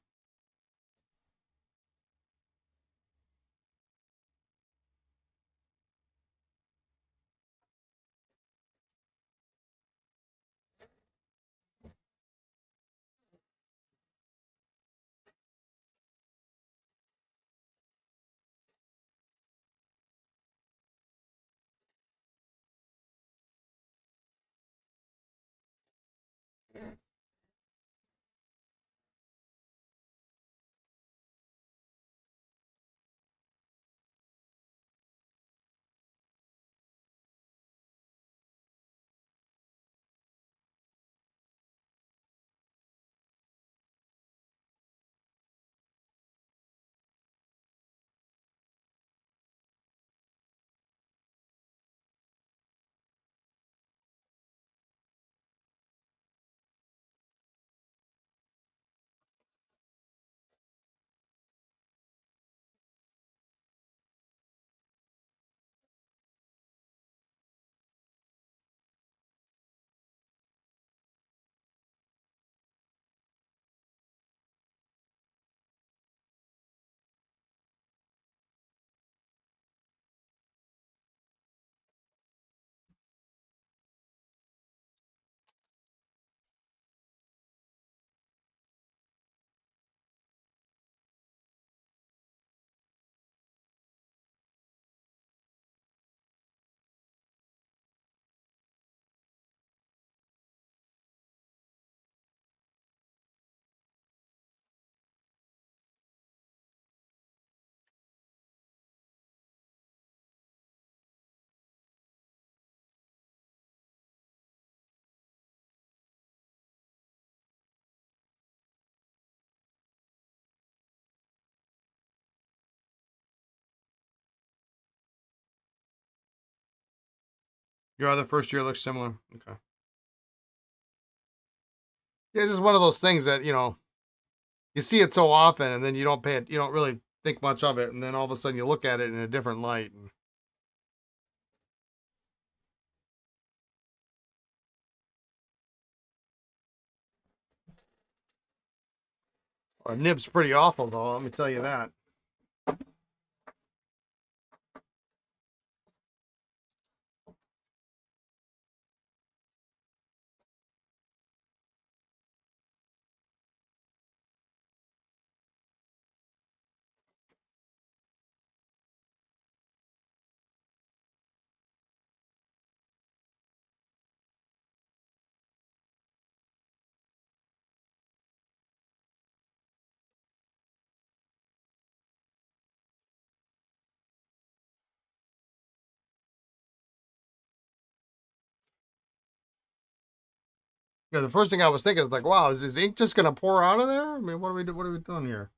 Your other first year looks similar. Okay. Yeah, it's just one of those things that, you see it so often and then you don't really think much of it. And then all of a sudden you look at it in a different light. And our nib's pretty awful though, let me tell you that. Yeah, the first thing I was thinking is like, wow, is this ink just gonna pour out of there? I mean, what are we doing here?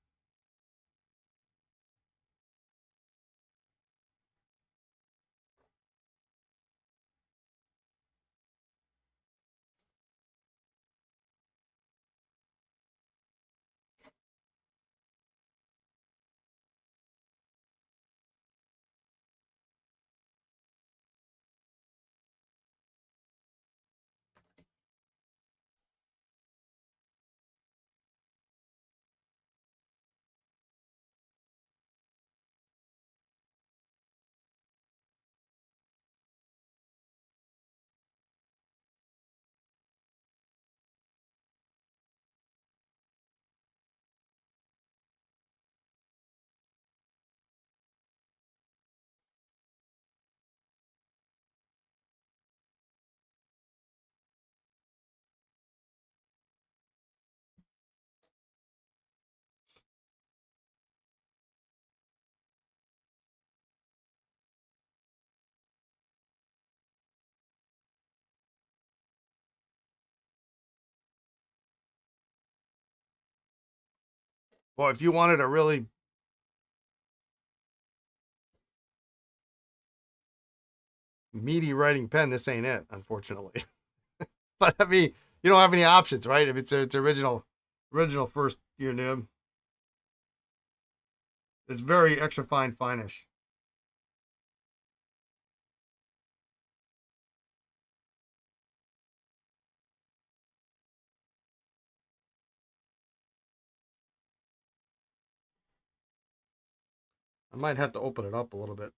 Well, if you wanted a really meaty writing pen, this ain't it, unfortunately. But I mean, you don't have any options, right? If it's original first year nib, it's very extra fine finish. I might have to open it up a little bit.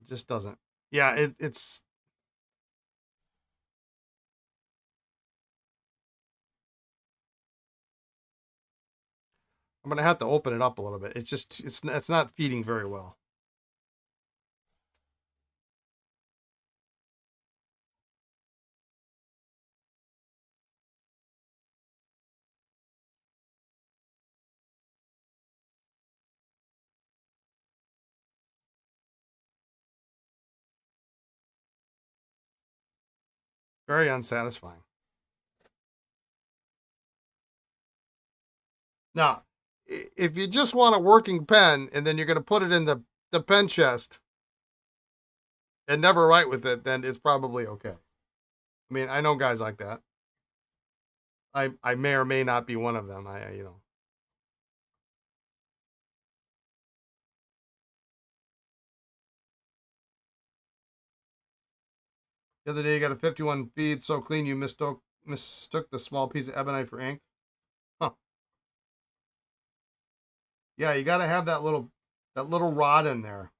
It just doesn't. Yeah, it's. I'm gonna have to open it up a little bit. It's just it's not feeding very well. Very unsatisfying. Now, if you just want a working pen and then you're gonna put it in the pen chest and never write with it, then it's probably okay. I mean, I know guys like that. I may or may not be one of them. The other day you got a 51 feed so clean you mistook the small piece of ebonite for ink. Huh. Yeah, you got to have that little rod in there.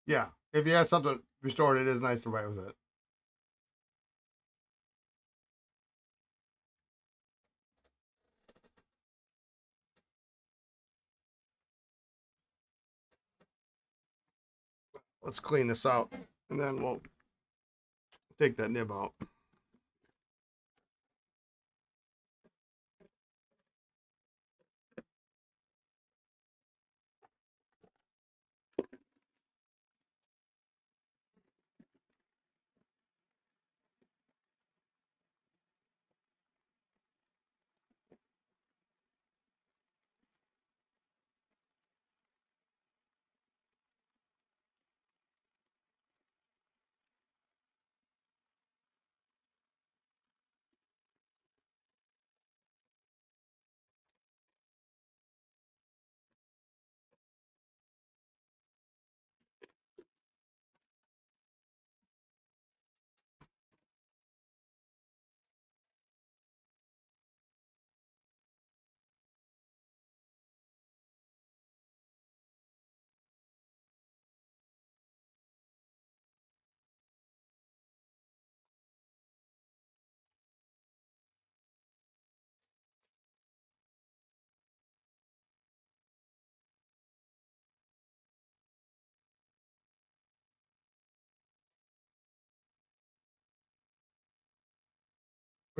Yeah, if you have something restored, it is nice to write with it. Let's clean this out, and then we'll take that nib out.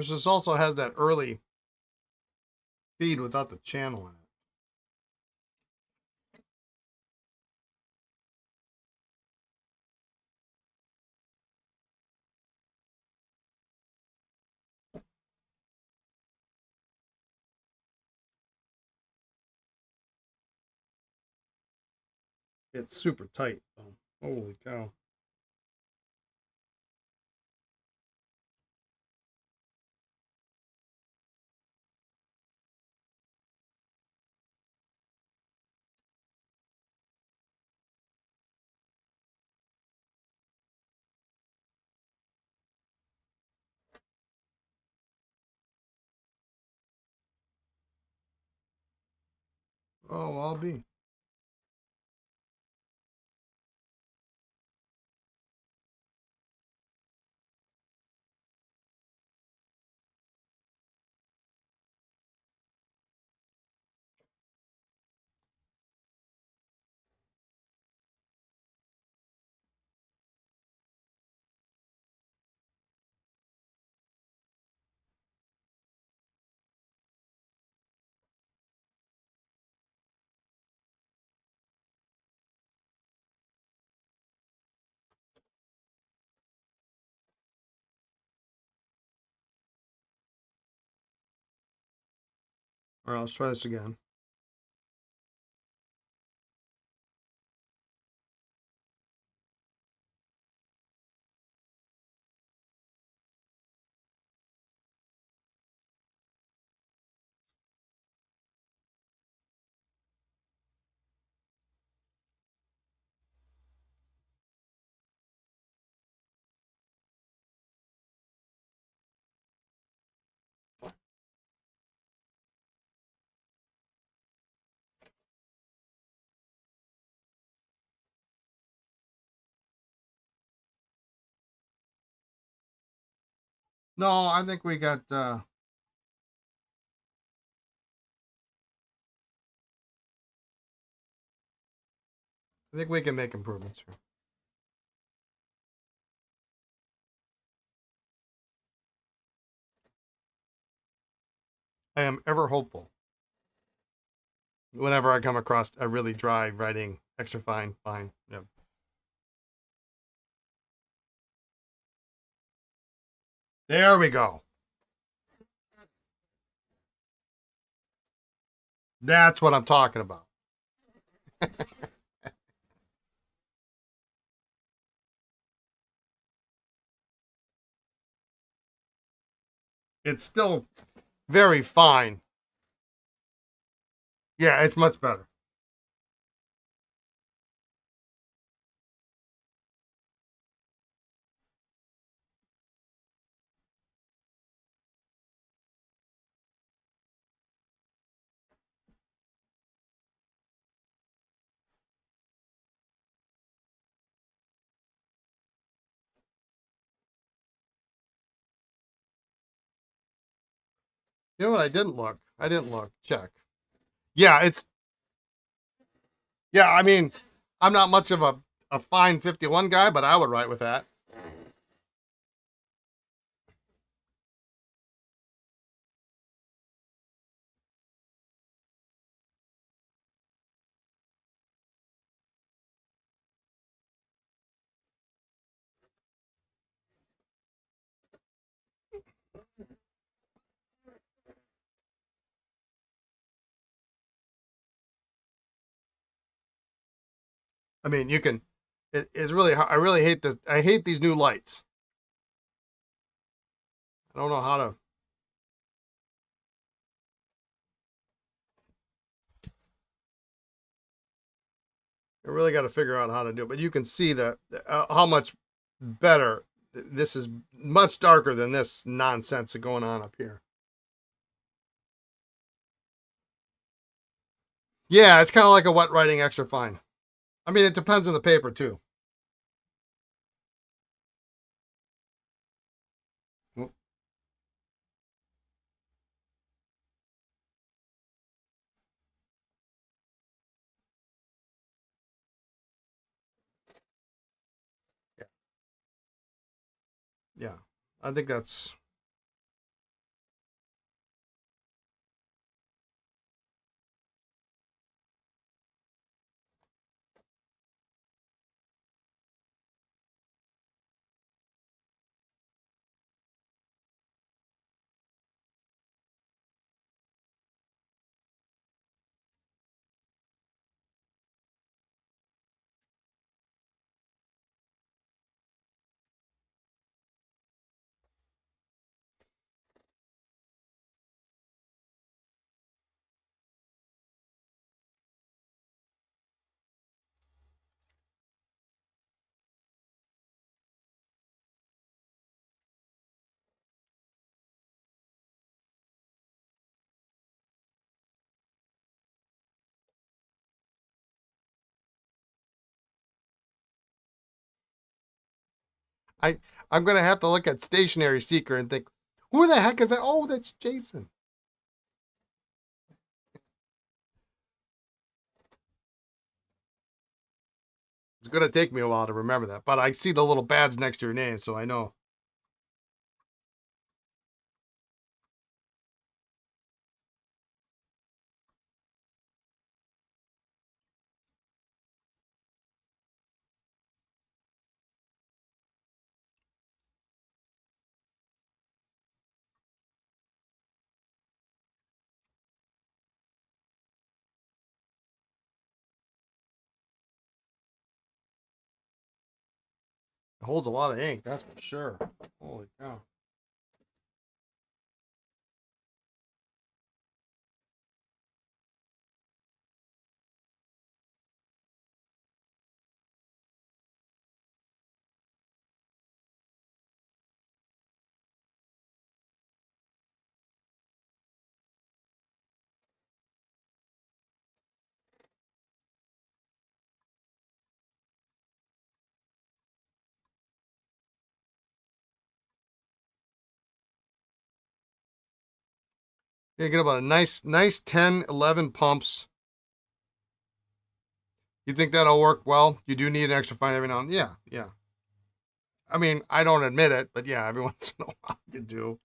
This also has that early feed without the channel in it. It's super tight, though. Holy cow. Oh, I'll be. All right, let's try this again. No, I think we got. I think we can make improvements here. I am ever hopeful. Whenever I come across a really dry writing, extra fine, fine. Yep. There we go. That's what I'm talking about. It's still very fine. Yeah, it's much better. You know what? I didn't look. I didn't look. Check. Yeah, it's. Yeah, I mean, I'm not much of a fine 51 guy, but I would write with that. I mean, you can. It's really. I really hate this. I hate these new lights. I don't know how to. I really got to figure out how to do it. But you can see that how much better this is. Much darker than this nonsense going on up here. Yeah, it's kind of like a wet writing extra fine. I mean, it depends on the paper too. Well, yeah, I think that's I I'm gonna have to look at Stationary Seeker and think, who the heck is that? Oh, that's Jason. It's gonna take me a while to remember that, but I see the little badge next to your name, so I know. It holds a lot of ink, that's for sure. Holy cow. You get about a nice 10, 11 pumps. You think that'll work well? You do need an extra fine every now and then. Yeah, yeah. I mean, I don't admit it, but yeah, every once in a while you do.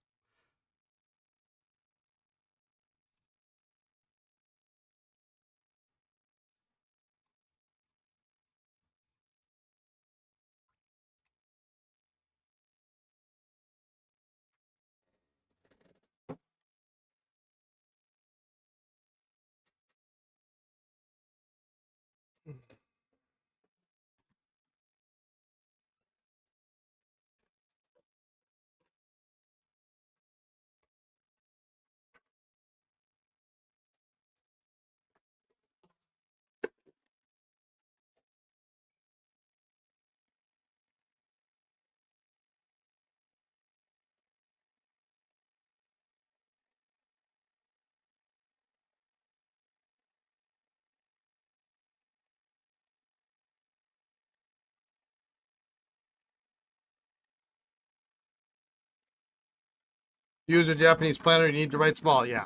Use a Japanese planner, you need to write small. Yeah.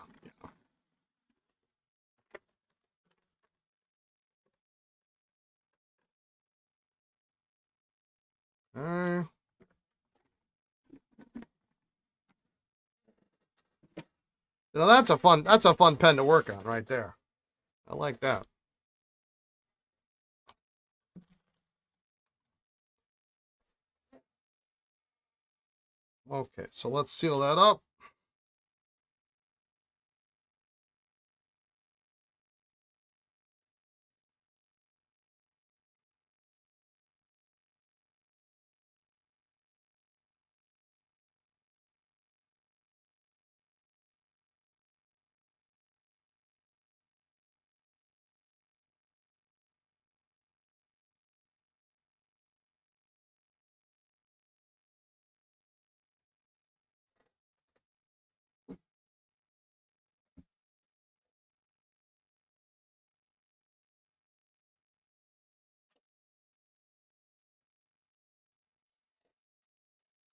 Uh, Now that's a fun pen to work on right there. I like that. Okay, so let's seal that up.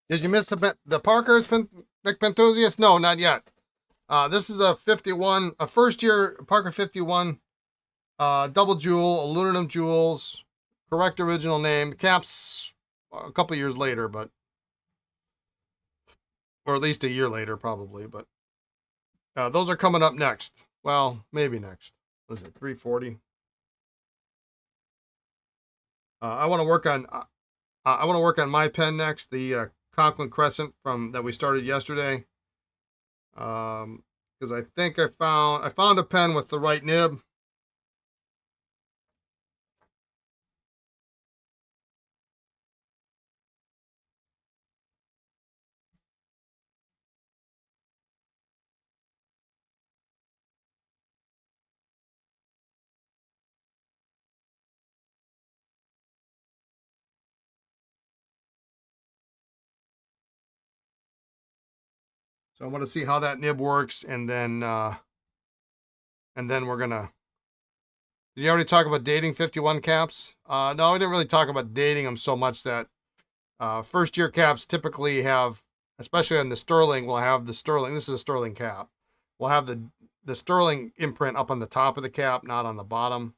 Did you miss the Parker's Penthusiast? No, not yet. This is a 51, a first year Parker 51, double jewel, aluminum jewels, correct original name. Caps a couple years later, but or at least a year later, probably. But those are coming up next. Well, maybe next. What is it? 340. I want to work on. I want to work on my pen next. The Conklin Crescent from that we started yesterday. Because I think I found a pen with the right nib. So I want to see how that nib works, and then we're gonna. Did you already talk about dating 51 caps? No, we didn't really talk about dating them so much that First year caps typically have, especially on the Sterling, will have the Sterling. This is a Sterling cap. We'll have the Sterling imprint up on the top of the cap, not on the bottom.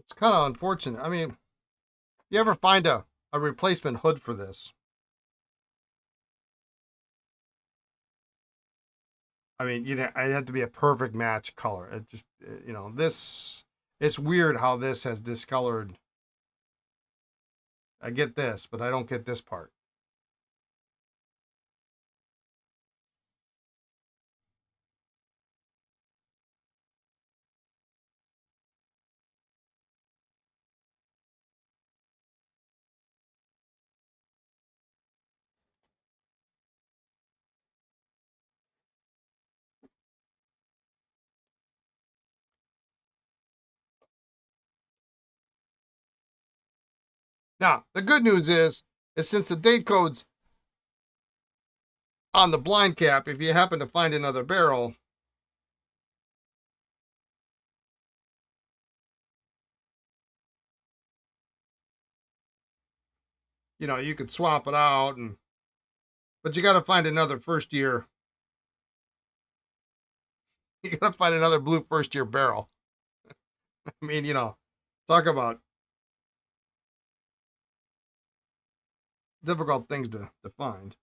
It's kind of unfortunate. I mean, you ever find a replacement hood for this? I mean, I'd have to be a perfect match color. It just, this. It's weird how this has discolored. I get this, but I don't get this part. Now, the good news is since the date code's on the blind cap, if you happen to find another barrel, you could swap it out, but you got to find another first year. You got to find another blue first year barrel. I mean, talk about difficult things to find.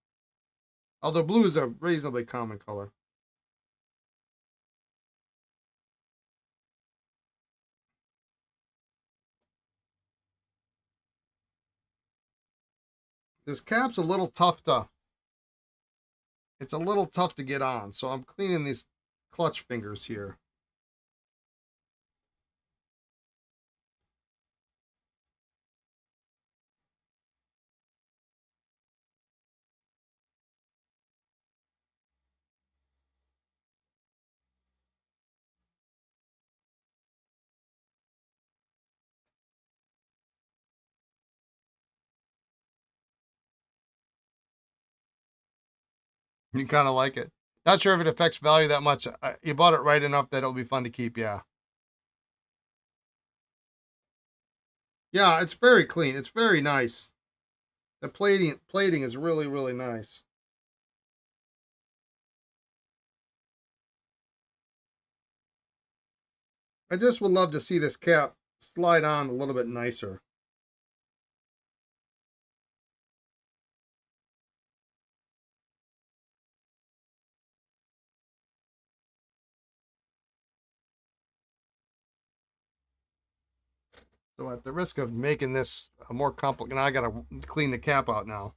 Although blue is a reasonably common color. This cap's a little tough to. It's a little tough to get on, so I'm cleaning these clutch fingers here. You kind of like it. Not sure if it affects value that much. You bought it right enough that it'll be fun to keep. Yeah. Yeah, it's very clean. It's very nice. The plating is really really nice. I just would love to see this cap slide on a little bit nicer. So at the risk of making this more complicated, I got to clean the cap out now.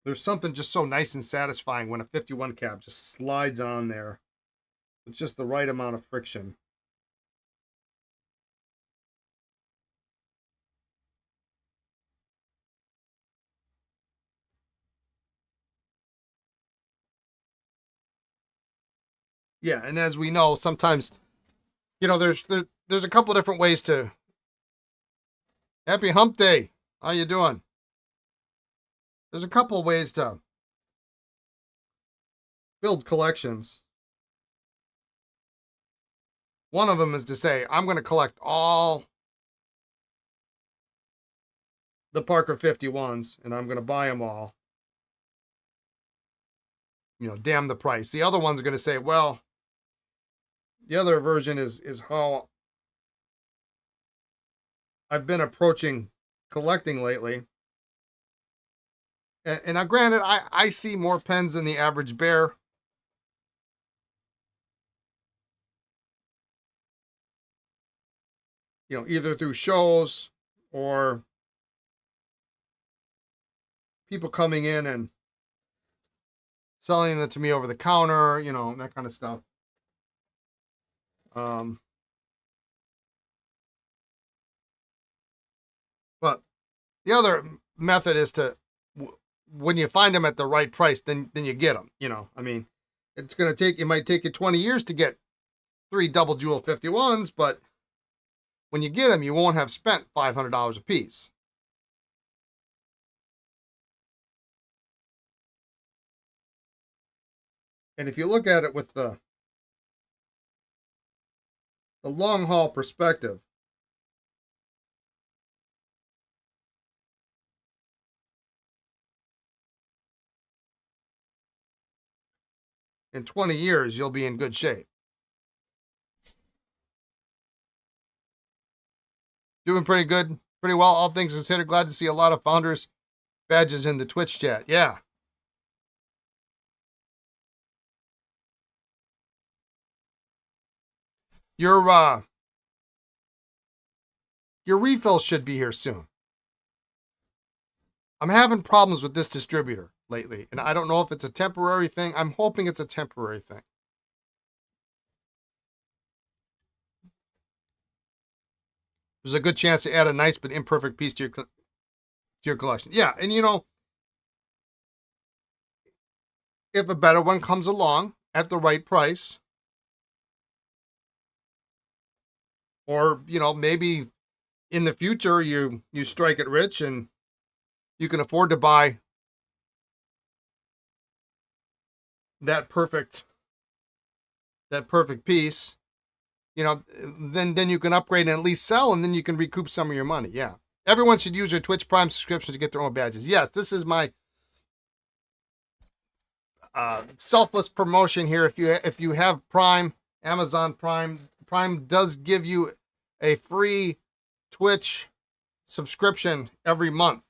There's something just so nice and satisfying when a 51 cap just slides on there. It's just the right amount of friction. Yeah, and as we know, sometimes there's a couple different ways to. Happy Hump Day. How you doing? There's a couple ways to build collections. One of them is to say, I'm going to collect all the Parker 51s and I'm going to buy them all. Damn the price. The other one's going to say, well, the other version is how I've been approaching collecting lately. And now, granted, I see more pens than the average bear. Either through shows or people coming in and selling them to me over the counter, that kind of stuff. But the other method is to, when you find them at the right price, then you get them. I mean, it might take you 20 years to get 3 double jewel 51s, but when you get them, you won't have spent $500 a piece. And if you look at it with the long haul perspective, in 20 years, you'll be in good shape. Doing pretty good, pretty well, all things considered. Glad to see a lot of founders badges in the Twitch chat. Yeah. Your refills should be here soon. I'm having problems with this distributor lately, and I don't know if it's a temporary thing. I'm hoping it's a temporary thing. There's a good chance to add a nice but imperfect piece to your collection. Yeah, and if a better one comes along at the right price, or maybe in the future you strike it rich and you can afford to buy that perfect piece, then you can upgrade and at least sell, and then you can recoup some of your money. Yeah. Everyone should use their Twitch Prime subscription to get their own badges. Yes, this is my selfless promotion here. If you have Prime, Amazon Prime does give you a free Twitch subscription every month.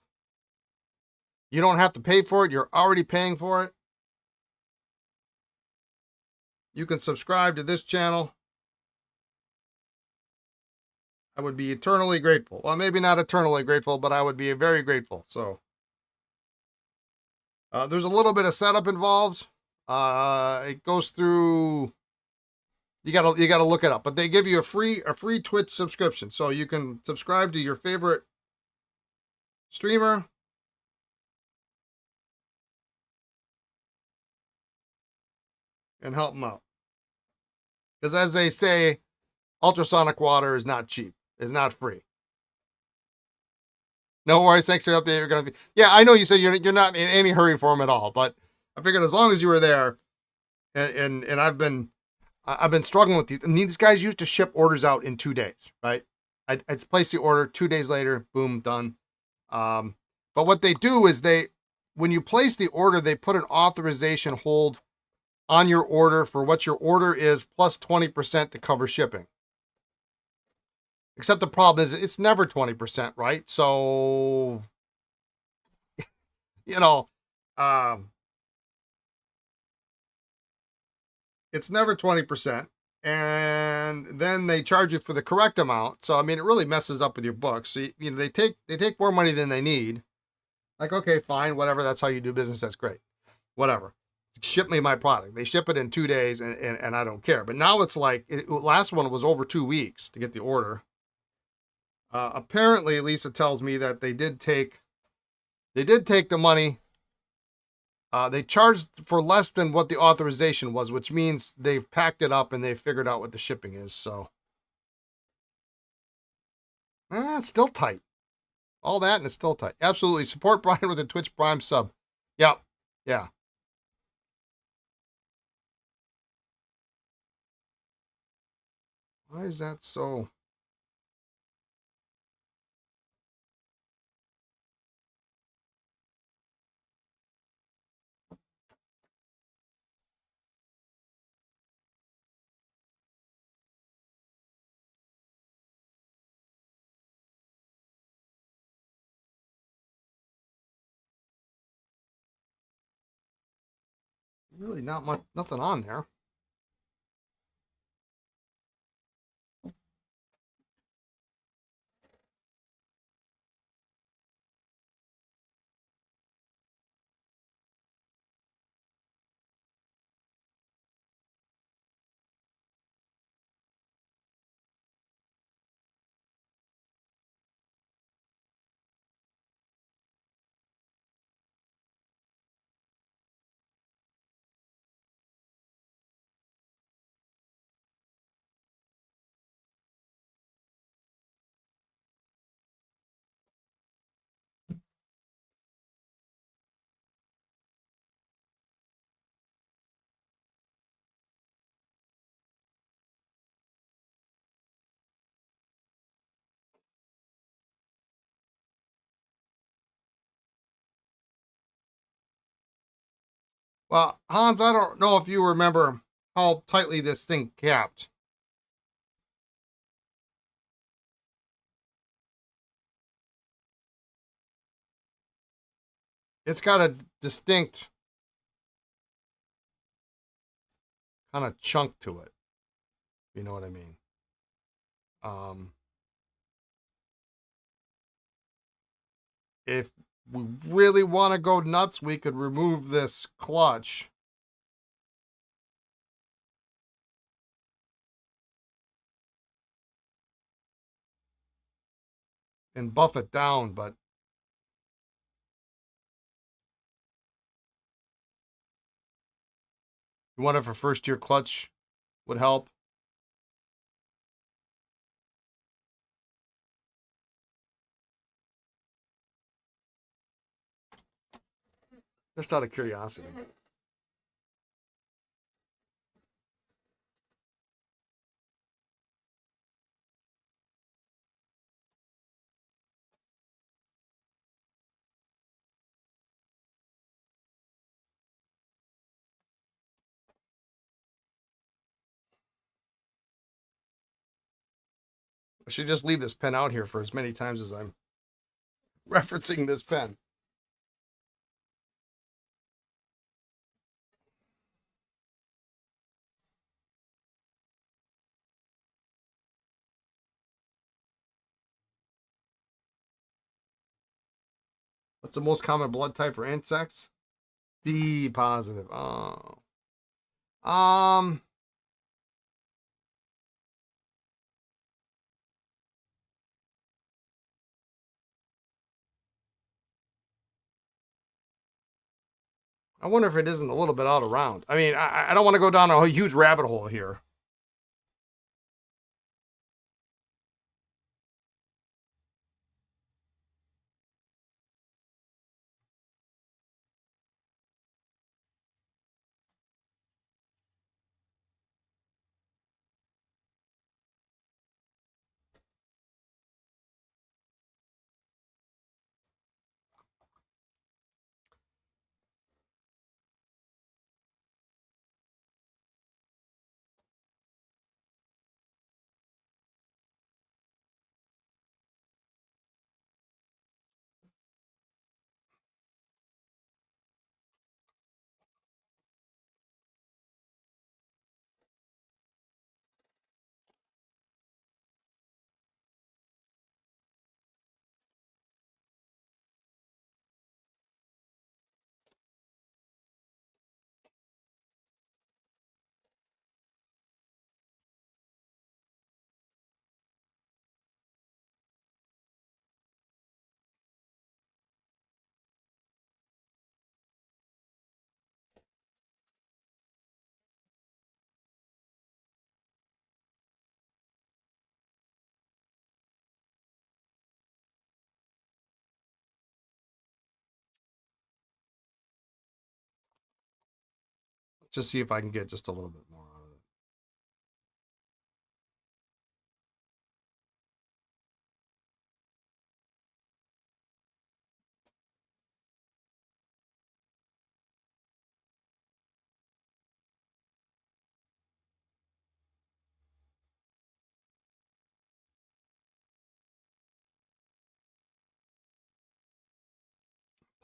You don't have to pay for it. You're already paying for it. You can subscribe to this channel. I would be eternally grateful. Well, maybe not eternally grateful, but I would be very grateful. So there's a little bit of setup involved. It goes through. You gotta look it up, but they give you a free Twitch subscription, so you can subscribe to your favorite streamer. And help them out. Because as they say, ultrasonic water is not cheap. It's not free. No worries. Thanks for the update. You're gonna be. Yeah, I know you said you're not in any hurry for them at all, but I figured as long as you were there, and I've been struggling with these. And these guys used to ship orders out in 2 days, right? I'd place the order 2 days later, boom, done. But what they do is when you place the order, they put an authorization hold on your order for what your order is plus 20% to cover shipping. Except the problem is it's never 20%, right? So you know, um, it's never 20%. And then they charge you for the correct amount. So I mean, it really messes up with your books. So you know, they take more money than they need. Like, okay, fine, whatever. That's how you do business. That's great. Whatever. Ship me my product. They ship it in 2 days, and I don't care. But now it's like last one was over 2 weeks to get the order. Apparently, Lisa tells me that they did take the money. They charged for less than what the authorization was, which means they've packed it up and they've figured out what the shipping is. So, it's still tight. All that and it's still tight. Absolutely. Support Brian with a Twitch Prime sub. Yep. Yeah. Why is that so? Really not much, nothing on there. Well, Hans, I don't know if you remember how tightly this thing capped. It's got a distinct kind of chunk to it. You know what I mean? Um, if we really want to go nuts, we could remove this clutch. And buff it down, but you wonder if a first year clutch would help. Just out of curiosity. I should just leave this pen out here for as many times as I'm referencing this pen. What's the most common blood type for insects? B positive. Oh. Um, I wonder if it isn't a little bit out of round. I mean, I don't want to go down a huge rabbit hole here. Just see if I can get just a little bit more out of it.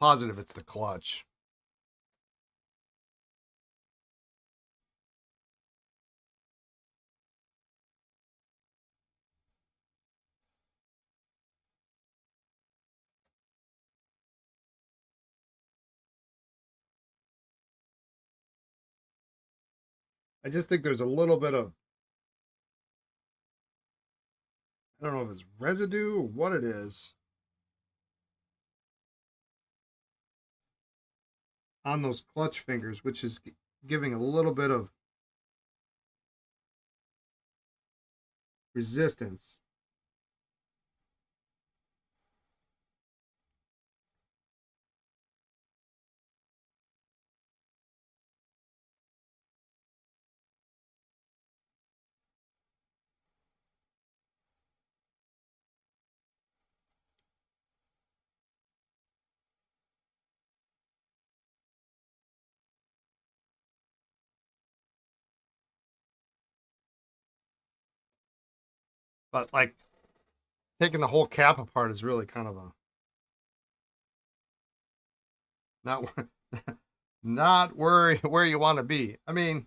Positive it's the clutch. I just think there's a little bit of, I don't know if it's residue or what it is on those clutch fingers, which is giving a little bit of resistance. But like taking the whole cap apart is really kind of a not not where you want to be. I mean,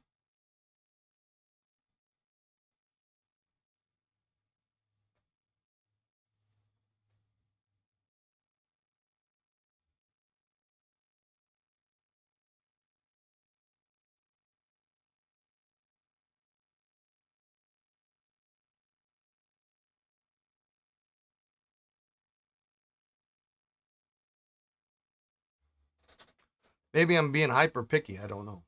maybe I'm being hyper picky. I don't know.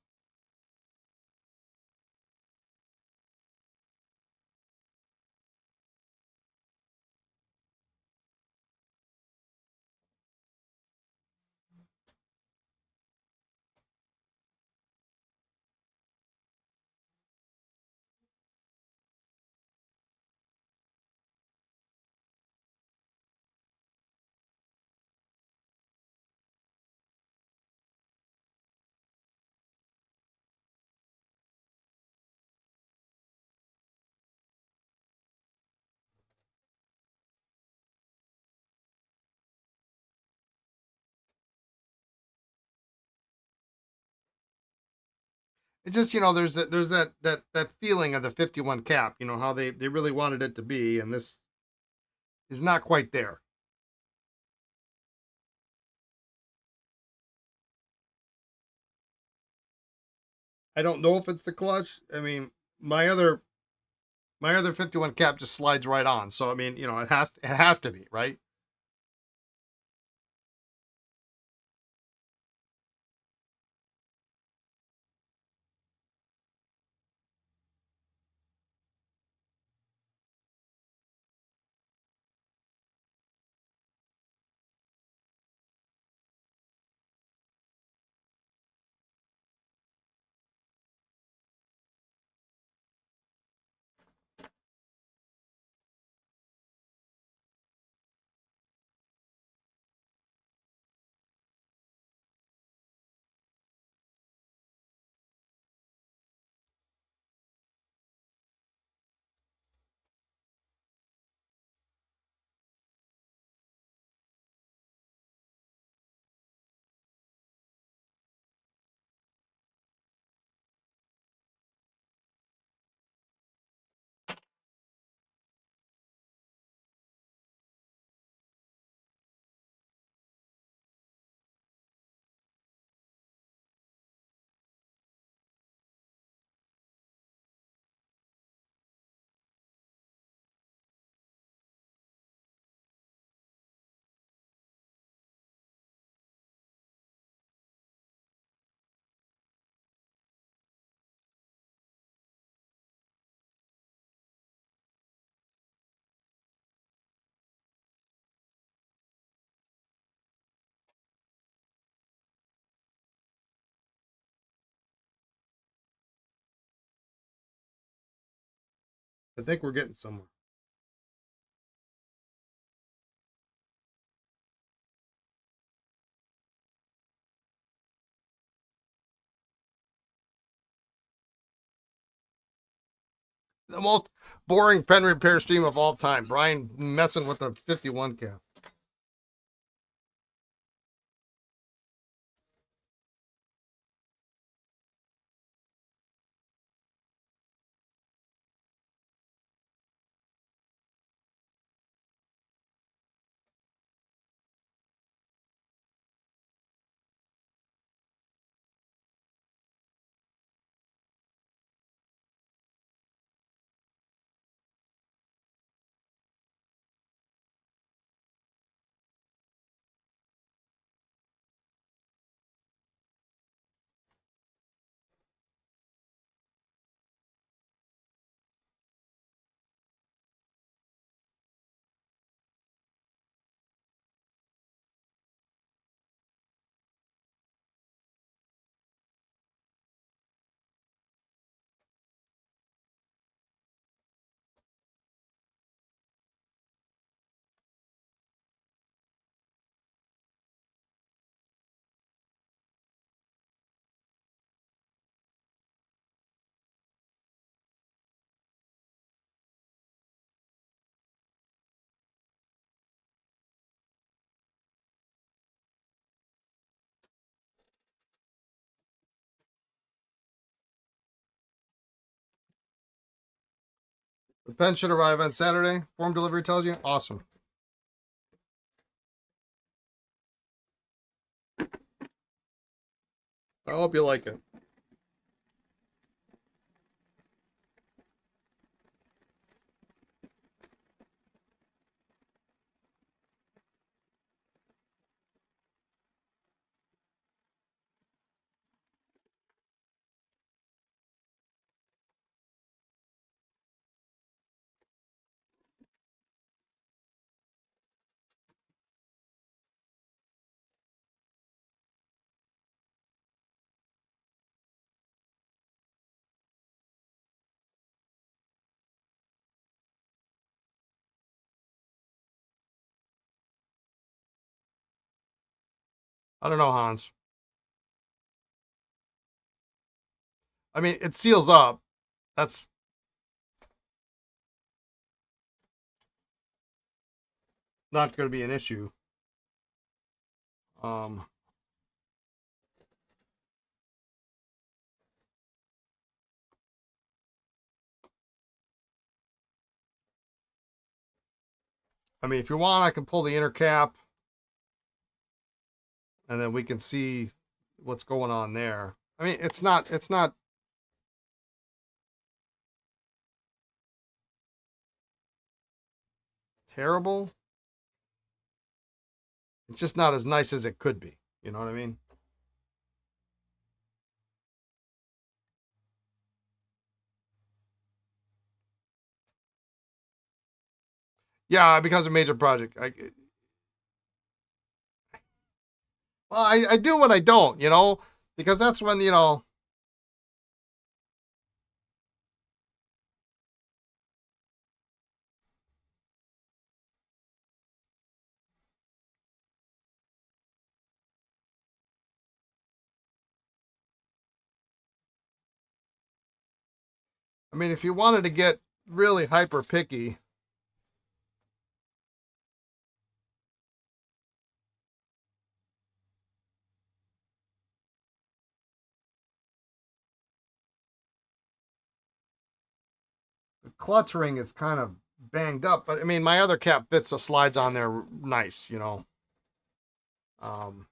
It's just there's that feeling of the 51 cap. You know how they really wanted it to be, and this is not quite there. I don't know if it's the clutch. I mean, my other my other 51 cap just slides right on. So I mean, it has to be, right? I think we're getting somewhere. The most boring pen repair stream of all time. Brian messing with the 51 cap. The pen should arrive on Saturday. Form delivery tells you. Awesome. I hope you like it. I don't know, Hans. I mean, it seals up. That's not going to be an issue. Um, I mean, if you want, I can pull the inner cap, and then we can see what's going on there. I mean, it's not terrible. It's just not as nice as it could be. You know what I mean? Yeah, it becomes a major project. I do what I don't, because that's when I mean, if you wanted to get really hyper picky, the clutch ring is kind of banged up. But I mean, my other cap fits the slides on there nice. Um,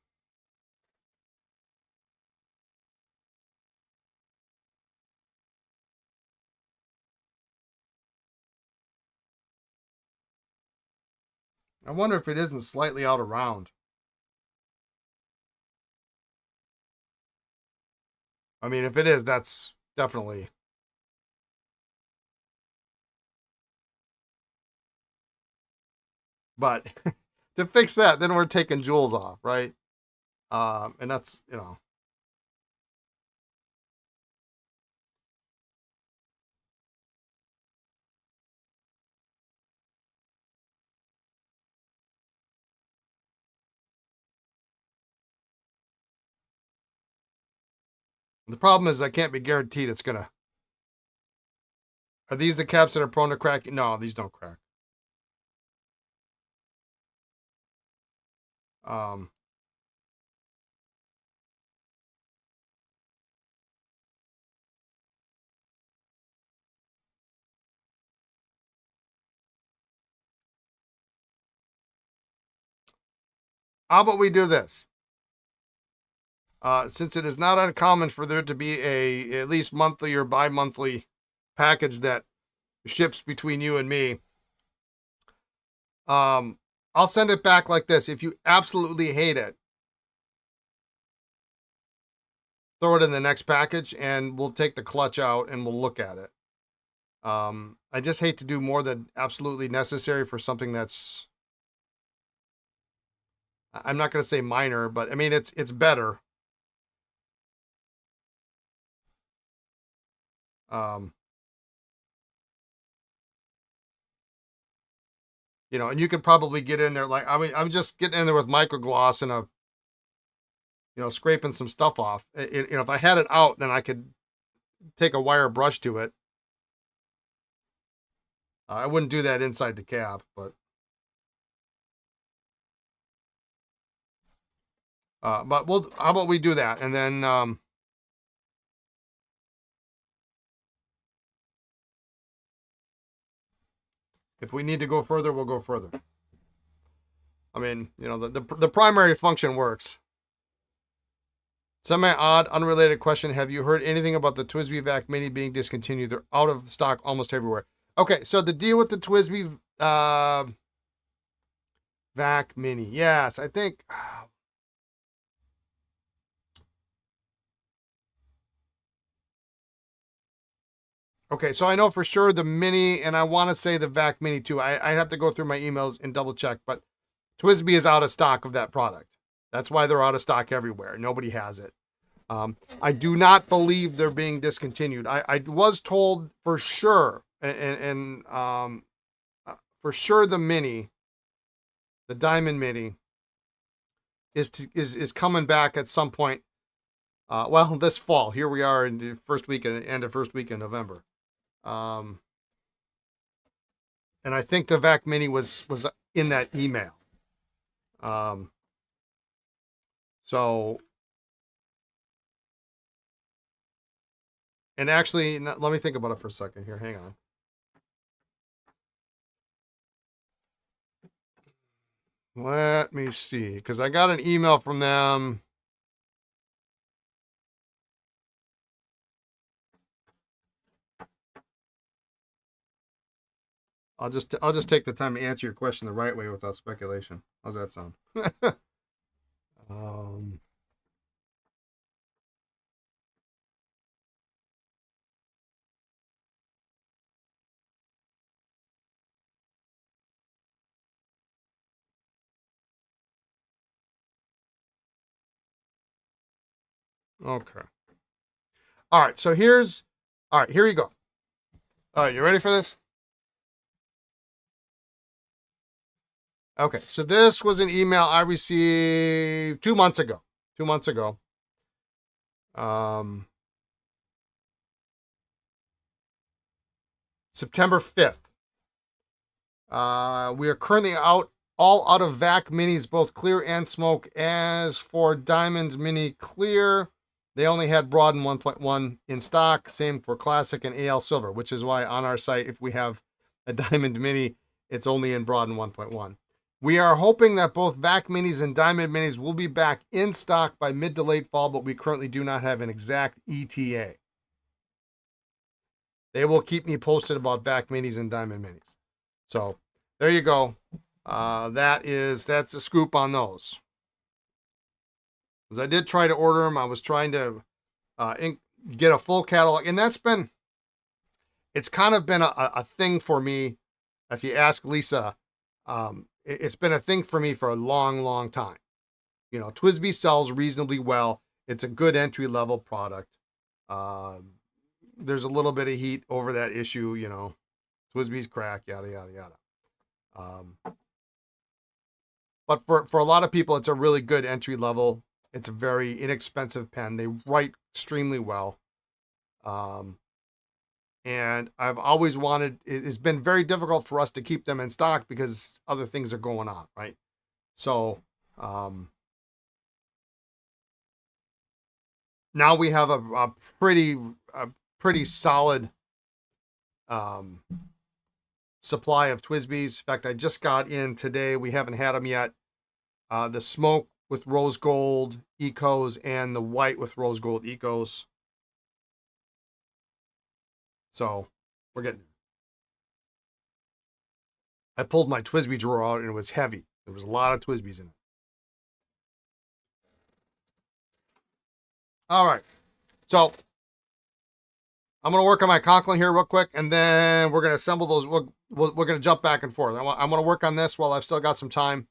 I wonder if it isn't slightly out of round. I mean, if it is, that's definitely. But to fix that, then we're taking jewels off, right? And that's. The problem is I can't be guaranteed it's gonna. Are these the caps that are prone to cracking? No, these don't crack. Um, how about we do this? Since it is not uncommon for there to be a at least monthly or bi-monthly package that ships between you and me, I'll send it back like this. If you absolutely hate it, throw it in the next package and we'll take the clutch out and we'll look at it. I just hate to do more than absolutely necessary for something that's, I'm not going to say minor, but I mean, it's better. Um, and you could probably get in there. Like, I mean, I'm just getting in there with microgloss and scraping some stuff off. If I had it out, then I could take a wire brush to it. I wouldn't do that inside the cab, but how about we do that? And then, if we need to go further, we'll go further. I mean, the primary function works. Semi-odd, unrelated question. Have you heard anything about the TWSBI Vac Mini being discontinued? They're out of stock almost everywhere. Okay, so the deal with the TWSBI Vac Mini. Yes, I think. Okay, so I know for sure the Mini, and I want to say the Vac Mini too. I have to go through my emails and double check, but TWSBI is out of stock of that product. That's why they're out of stock everywhere. Nobody has it. I do not believe they're being discontinued. I was told for sure, and for sure the Mini, the Diamond Mini, is coming back at some point. Well, this fall. Here we are in the first week, end of first week in November. And I think the Vac Mini was in that email. So, and actually, let me think about it for a second here. Hang on. Let me see, because I got an email from them. I'll just take the time to answer your question the right way without speculation. How's that sound? um, okay. All right. So here you go. All right. You ready for this? Okay. So this was an email I received 2 months ago. 2 months ago. September 5th. We are currently all out of Vac Minis, both clear and smoke. As for Diamond Mini Clear, they only had Broad and 1.1 in stock. Same for Classic and AL Silver, which is why on our site, if we have a Diamond Mini, it's only in Broad and 1.1. We are hoping that both Vac Minis and Diamond Minis will be back in stock by mid to late fall, but we currently do not have an exact ETA. They will keep me posted about Vac Minis and Diamond Minis. So there you go. That's a scoop on those. Because I did try to order them. I was trying to get a full catalog, and it's kind of been a thing for me. If you ask Lisa, it's been a thing for me for a long, long time. TWSBI sells reasonably well. It's a good entry level product. There's a little bit of heat over that issue, TWSBI's crack, yada, yada, yada. But for a lot of people, it's a really good entry level It's a very inexpensive pen. They write extremely well. Um, and I've always wanted, it's been very difficult for us to keep them in stock because other things are going on, right? So um, now we have a pretty solid um, supply of Twisbees. In fact, I just got in today. We haven't had them yet. The smoke with rose gold ecos and the white with rose gold ecos. So we're getting. I pulled my Twisby drawer out and it was heavy. There was a lot of Twisbees in it. All right. So I'm going to work on my Conklin here real quick, and then we're going to assemble those. We're going to jump back and forth. I'm going to work on this while I've still got some time.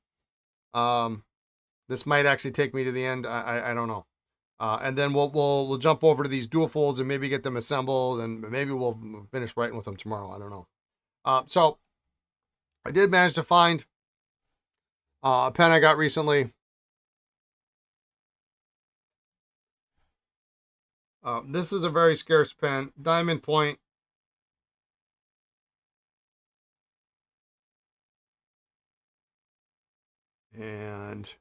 This might actually take me to the end. I don't know. And then we'll jump over to these Duofolds and maybe get them assembled, and maybe we'll finish writing with them tomorrow. I don't know. So I did manage to find a pen I got recently. This is a very scarce pen, Diamond Point. And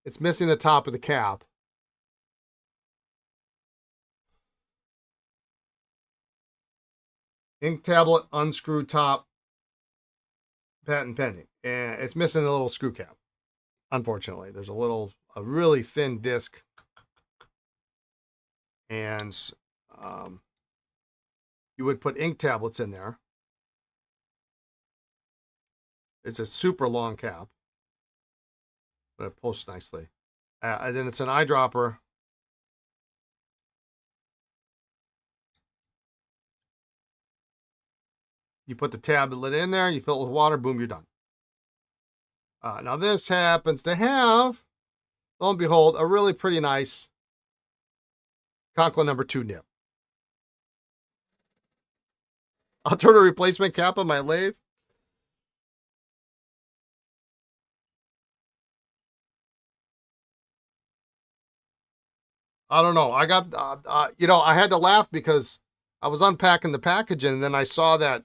it's missing the top of the cap. Ink tablet, unscrew top, patent pending. And it's missing a little screw cap. Unfortunately, there's a really thin disc. And you would put ink tablets in there. It's a super long cap, but it posts nicely. And then it's an eyedropper. You put the tablet in there, you fill it with water, boom, you're done. Now this happens to have, lo and behold, a really pretty nice Conklin number 2 nib. I'll turn a replacement cap on my lathe. I don't know. I got, I had to laugh because I was unpacking the packaging and then I saw that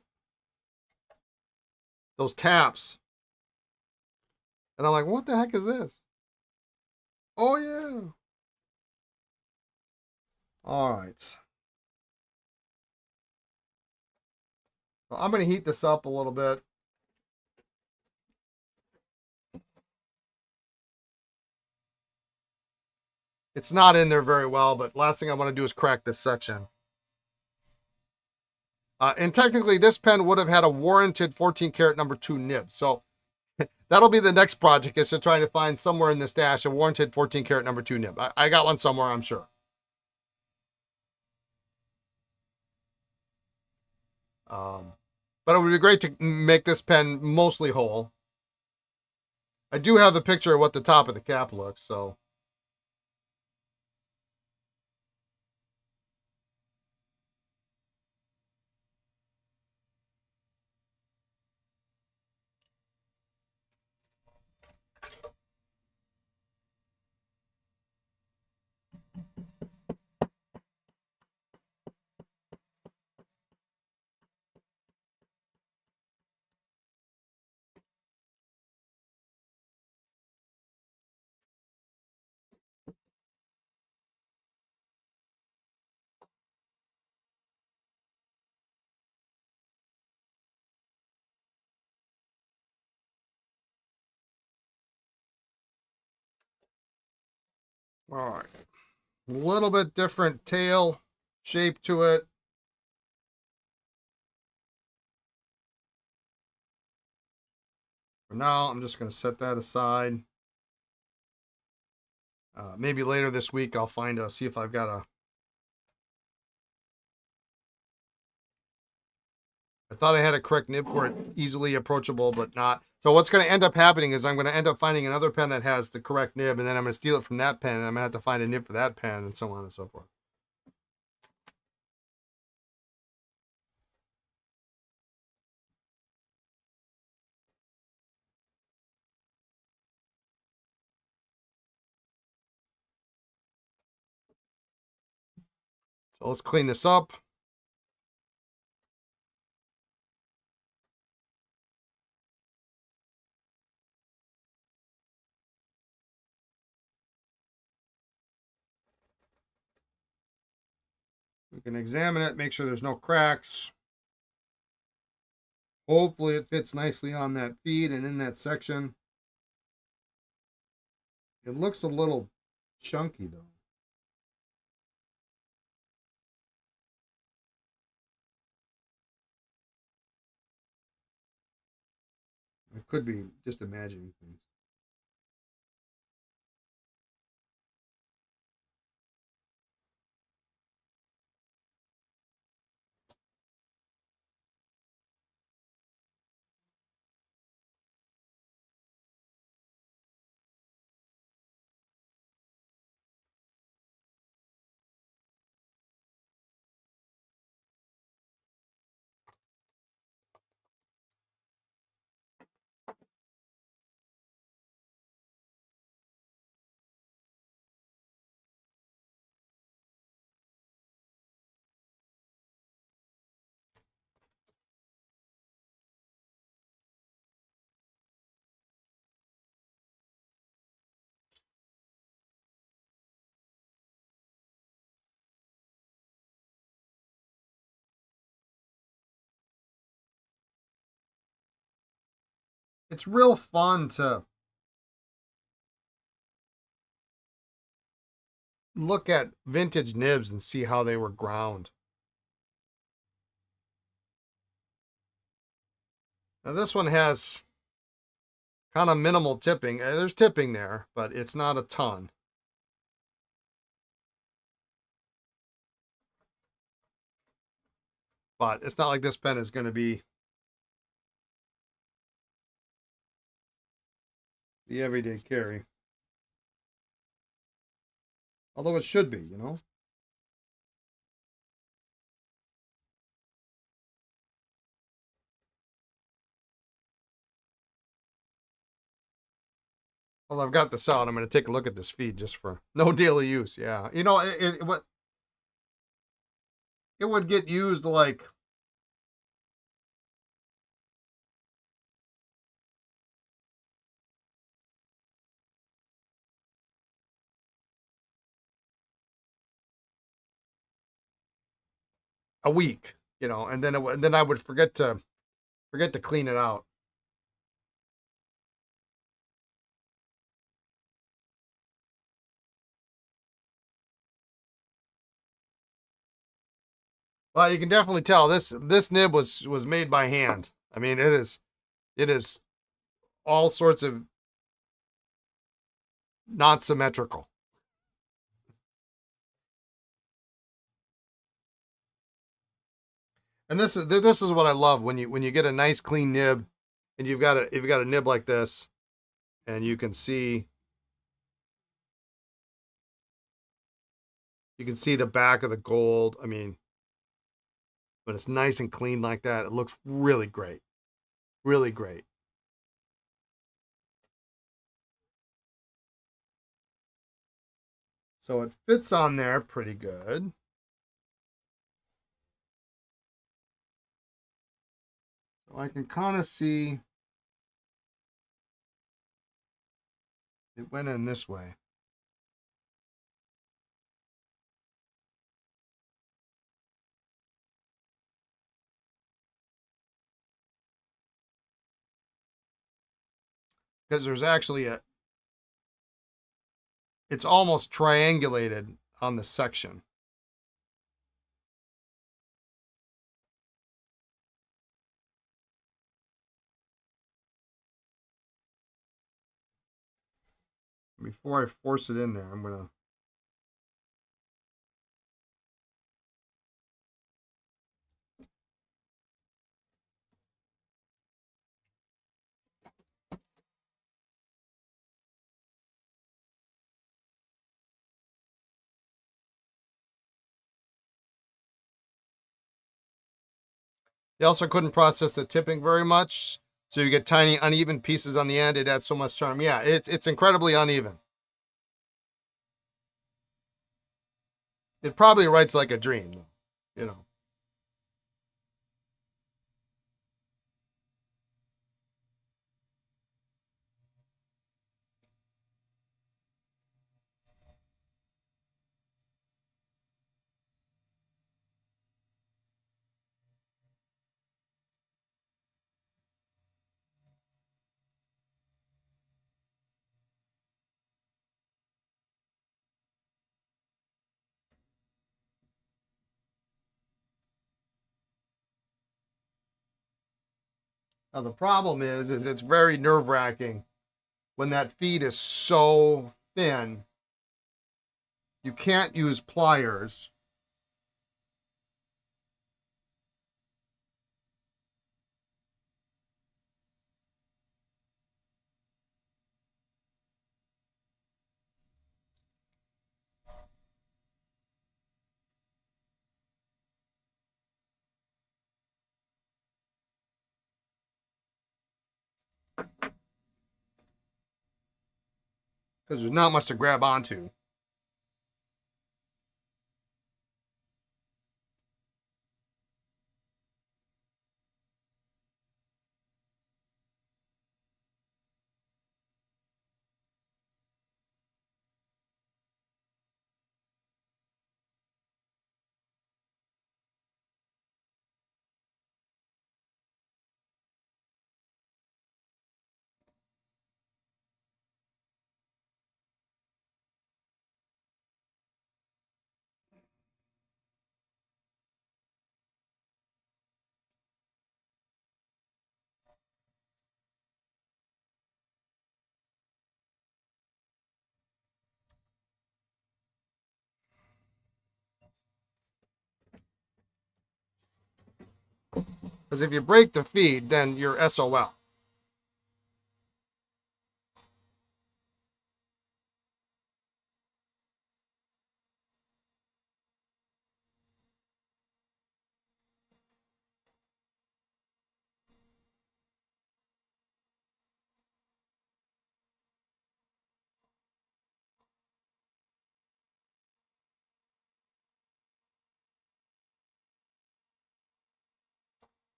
those taps. And I'm like, what the heck is this? Oh, yeah. All right. So I'm going to heat this up a little bit. It's not in there very well, but last thing I want to do is crack this section. And technically, this pen would have had a warranted 14 karat number 2 nib. So that'll be the next project, is to try to find somewhere in the stash a warranted 14 karat number 2 nib. I got one somewhere, I'm sure. But it would be great to make this pen mostly whole. I do have a picture of what the top of the cap looks, so. All right. A little bit different tail shape to it. For now, I'm just going to set that aside. Maybe later this week I'll see if I've got I thought I had a correct nib for it, easily approachable, but not. So what's going to end up happening is I'm going to end up finding another pen that has the correct nib, and then I'm going to steal it from that pen, and I'm going to have to find a nib for that pen, and so on and so forth. So let's clean this up. We can examine it, make sure there's no cracks. Hopefully it fits nicely on that feed and in that section. It looks a little chunky though. It could be just imagining things. It's real fun to look at vintage nibs and see how they were ground. Now this one has kind of minimal tipping. There's tipping there, but it's not a ton. But it's not like this pen is going to be the everyday carry. Although it should be, you know. Well, I've got this out. I'm going to take a look at this feed just for no daily use. Yeah. You know, it would get used like a week, you know, and then I would forget to clean it out. Well, you can definitely tell this nib was made by hand. I mean, it is all sorts of not symmetrical. And this is what I love when you get a nice clean nib, and you've got a nib like this, and you can see the back of the gold. I mean, when it's nice and clean like that, it looks really great, really great. So it fits on there pretty good. So I can kind of see it went in this way. Because there's actually it's almost triangulated on the section. Before I force it in there, I'm going to. They also couldn't process the tipping very much, so you get tiny uneven pieces on the end. It adds so much charm. Yeah, it's incredibly uneven. It probably writes like a dream, though, you know. Now the problem is it's very nerve wracking when that feed is so thin. You can't use pliers. Because there's not much to grab onto. Because if you break the feed, then you're SOL.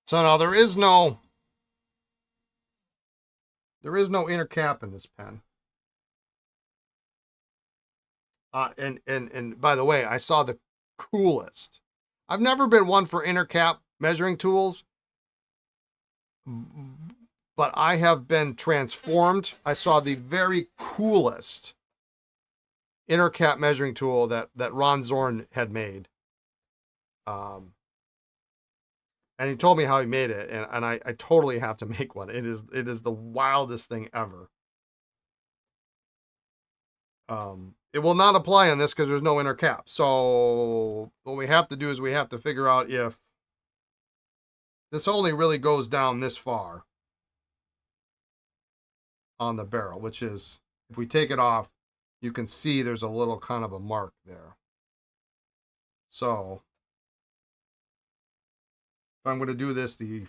So now there is no inner cap in this pen. And by the way, I saw the coolest. I've never been one for inner cap measuring tools, but I have been transformed. I saw the very coolest inner cap measuring tool that Ron Zorn had made. And he told me how he made it, and I totally have to make one. It is the wildest thing ever. It will not apply on this because there's no inner cap. So what we have to do is we have to figure out if this only really goes down this far on the barrel, which is, if we take it off, you can see there's a little kind of a mark there. So if I'm going to do this the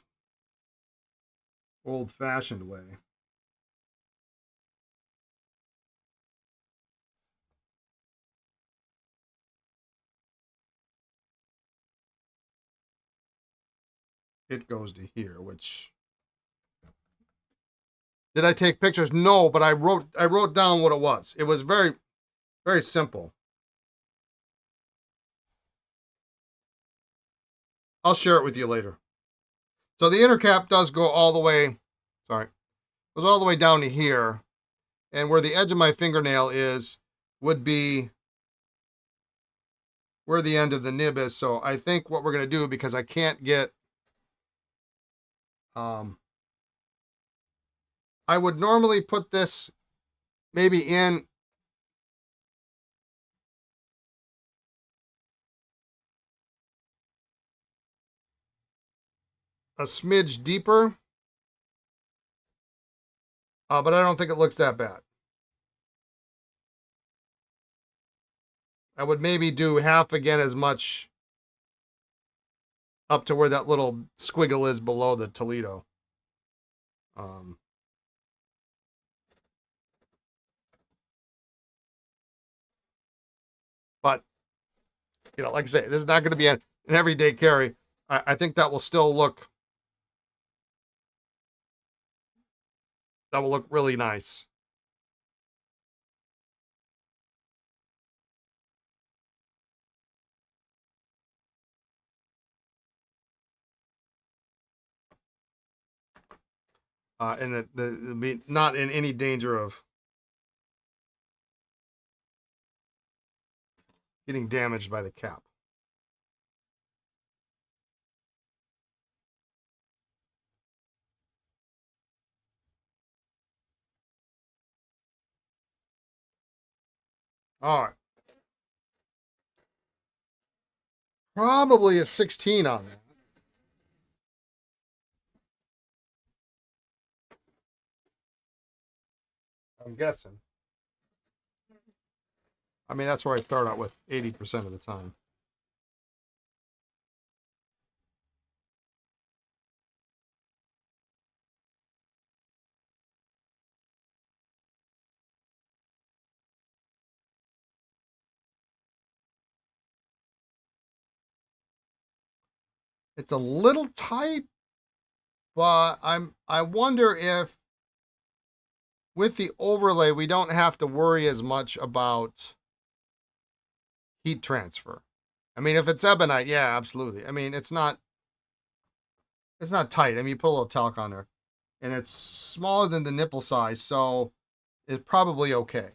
old-fashioned way, it goes to here, which, did I take pictures? No, but I wrote down what it was. It was very, very simple. I'll share it with you later. So the inner cap does go all the way, goes all the way down to here. And where the edge of my fingernail is would be where the end of the nib is. So I think what we're going to do, because I can't get, I would normally put this maybe in a smidge deeper, but I don't think it looks that bad. I would maybe do half again as much up to where that little squiggle is below the Toledo. But like I say, this is not going to be an everyday carry. I think that will still look really nice. And it'll be not in any danger of getting damaged by the cap. All right. Probably a 16 on that. I'm guessing. I mean, that's where I start out with 80% of the time. It's a little tight, but I wonder if with the overlay we don't have to worry as much about heat transfer. I mean, if it's ebonite, yeah, absolutely. I mean, it's not tight. I mean, you put a little talc on there, and it's smaller than the nipple size, so it's probably okay.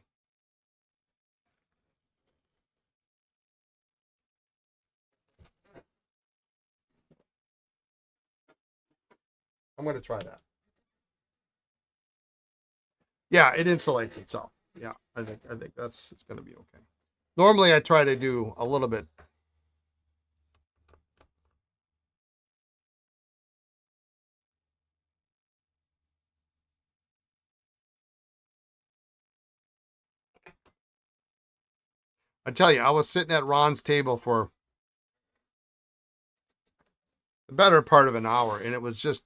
I'm going to try that. Yeah, it insulates itself. Yeah, I think that's it's going to be okay. Normally, I try to do a little bit. I tell you, I was sitting at Ron's table for the better part of an hour, and it was just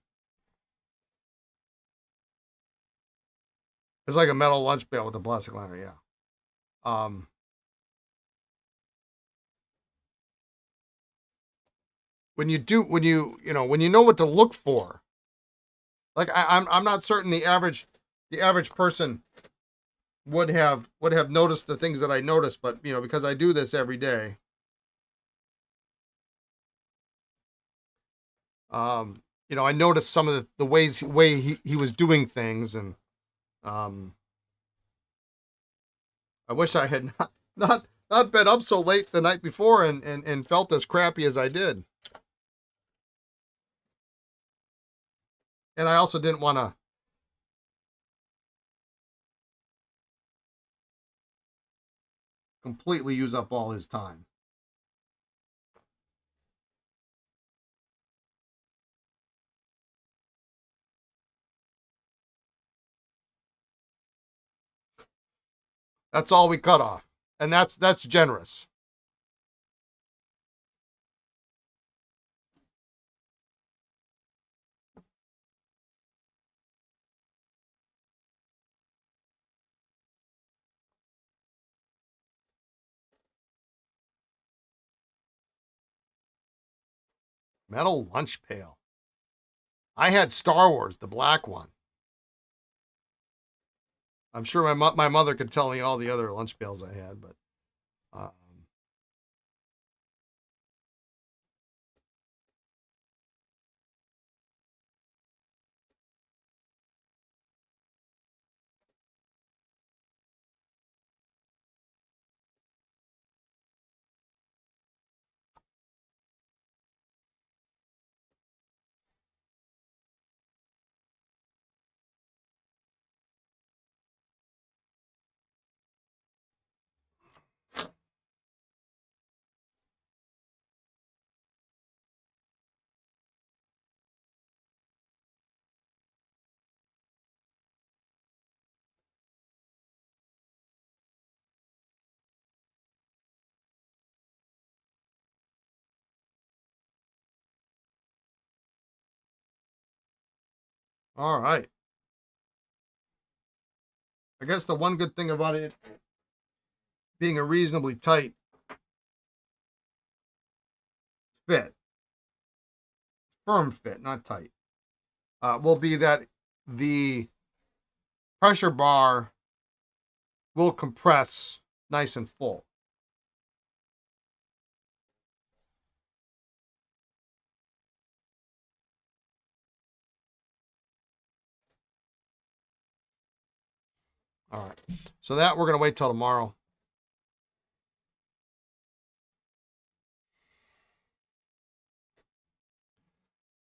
it's like a metal lunch pail with a plastic liner. Yeah. Um, when you know what to look for, like I'm not certain the average person would have noticed the things that I noticed, but because I do this every day, um, I noticed some of the way he was doing things, and um, I wish I had not been up so late the night before and felt as crappy as I did. And I also didn't want to completely use up all his time. That's all we cut off, and that's generous. Metal lunch pail. I had Star Wars, the black one. I'm sure my mother could tell me all the other lunch pails I had, but um, all right. I guess the one good thing about it being a reasonably tight fit, firm fit, not tight, will be that the pressure bar will compress nice and full. All right. So that we're going to wait till tomorrow.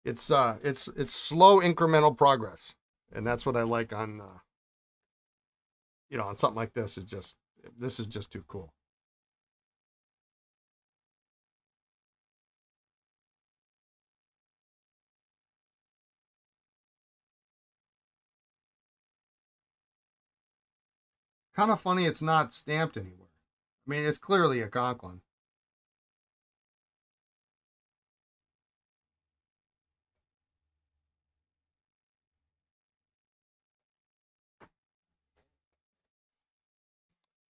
It's slow incremental progress. And that's what I like on on something like this. This is just too cool. Kind of funny it's not stamped anywhere. I mean, it's clearly a Conklin.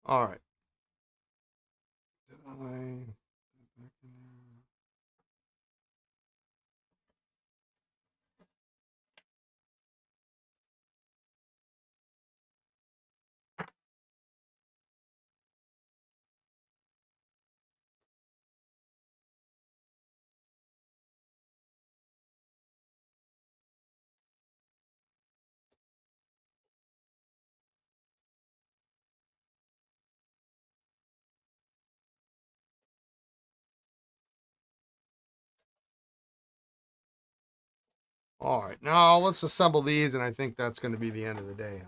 All right. All right. Now let's assemble these, and I think that's going to be the end of the day.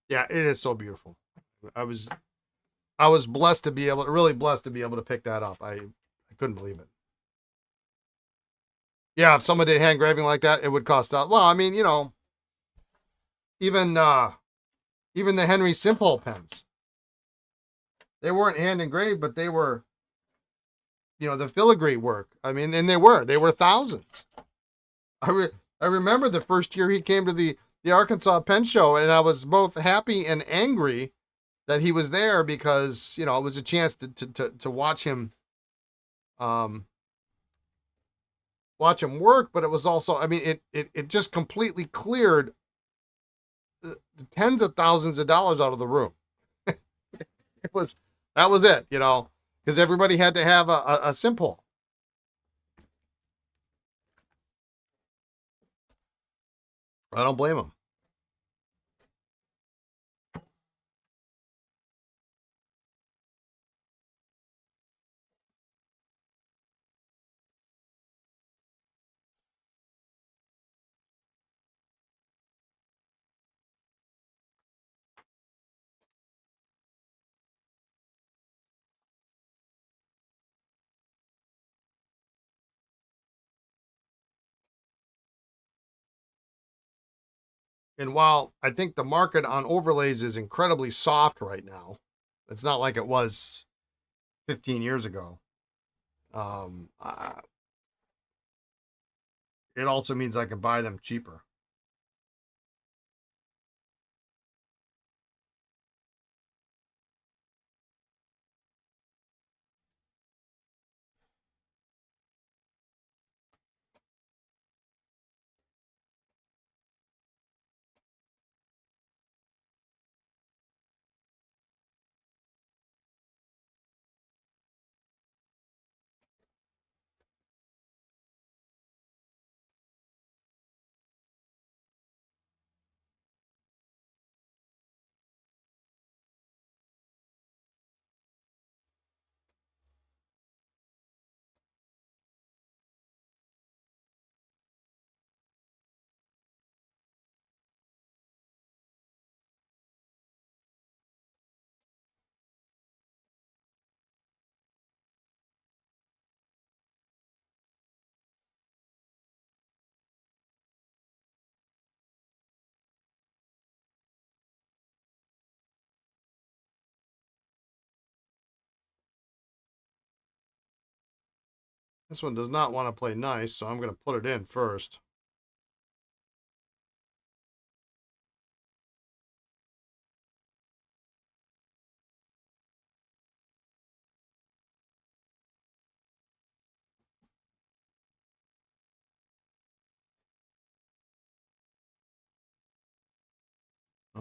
Yeah, it is so beautiful. I was I was blessed to be able, really blessed to be able to pick that up. I couldn't believe it. Yeah, if someone did hand engraving like that, it would cost out. Well, I mean, even even the Henry Simple pens, they weren't hand engraved, but they were, the filigree work. I mean, and they were thousands. I re- I remember the first year he came to the Arkansas Pen Show, and I was both happy and angry that he was there because it was a chance to um watch him work, but it was also, I mean, it just completely cleared tens of thousands of dollars out of the room. It was That was it, because everybody had to have a simple. I don't blame him. And while I think the market on overlays is incredibly soft right now, it's not like it was 15 years ago. Um, uh, it also means I can buy them cheaper. This one does not want to play nice, so I'm going to put it in first.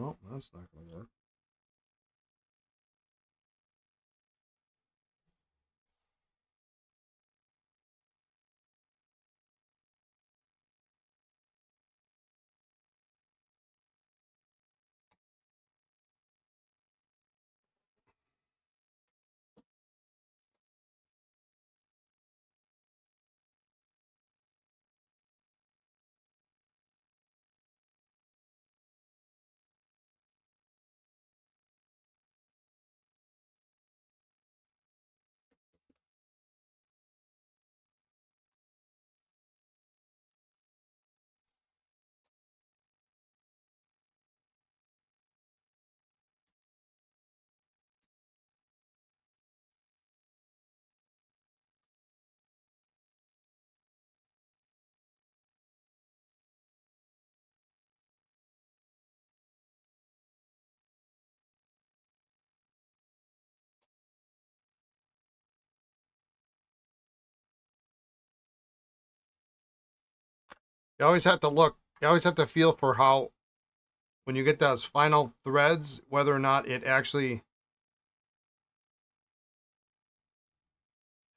Oh, that's not going to work. You always have to look. You always have to feel for how when you get those final threads, whether or not it actually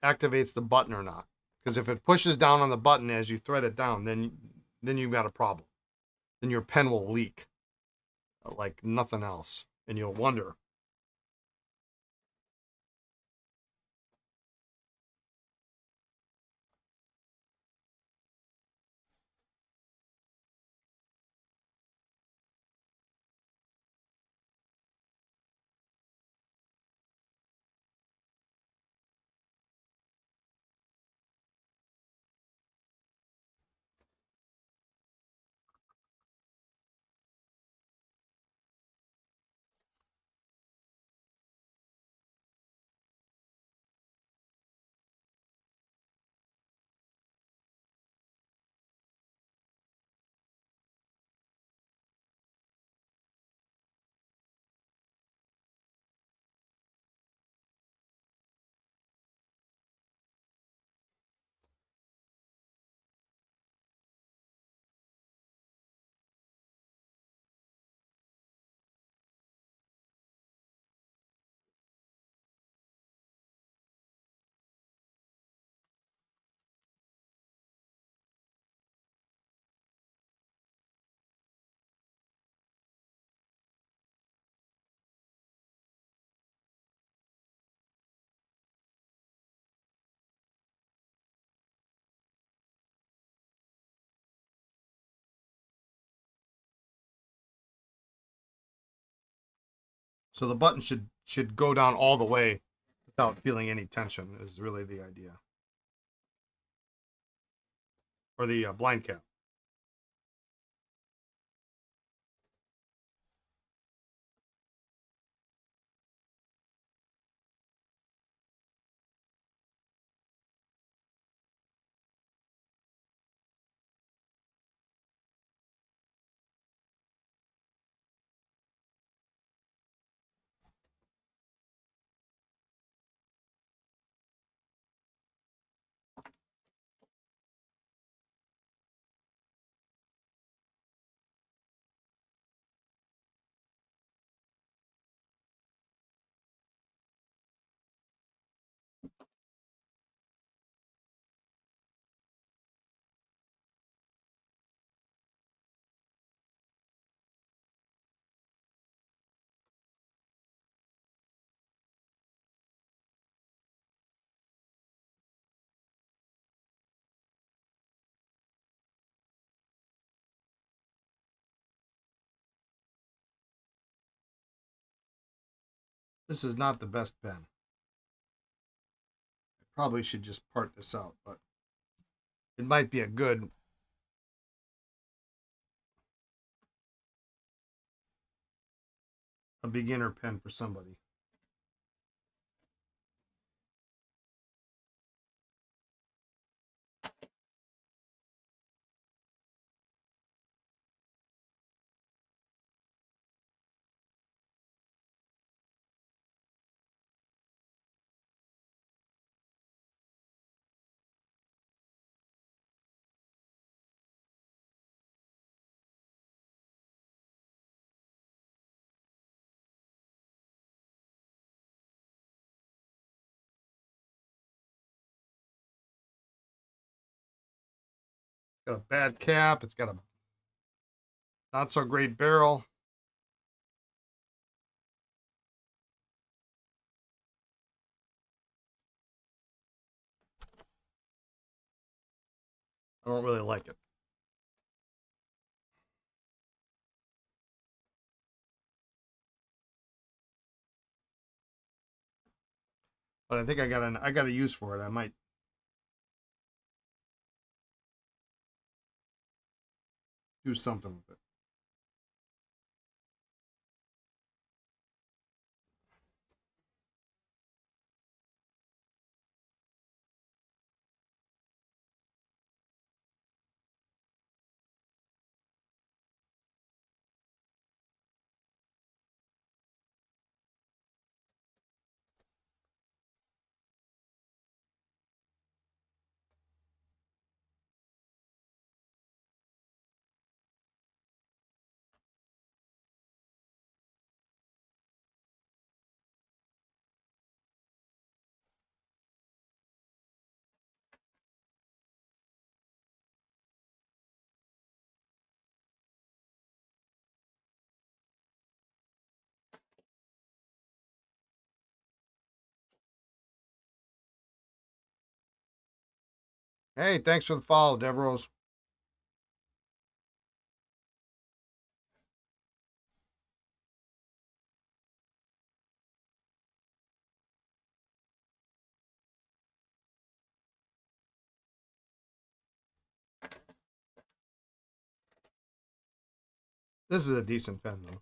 activates the button or not. Because if it pushes down on the button as you thread it down, then you've got a problem. Then your pen will leak like nothing else, and you'll wonder. So the button should go down all the way without feeling any tension. Is really the idea, or the blind cap. This is not the best pen. I probably should just part this out, but it might be a beginner pen for somebody. Got a bad cap. It's got a not so great barrel. I don't really like it. But I think I got a use for it. I might do something with it. Hey, thanks for the follow, Deveros. This is a decent pen, though.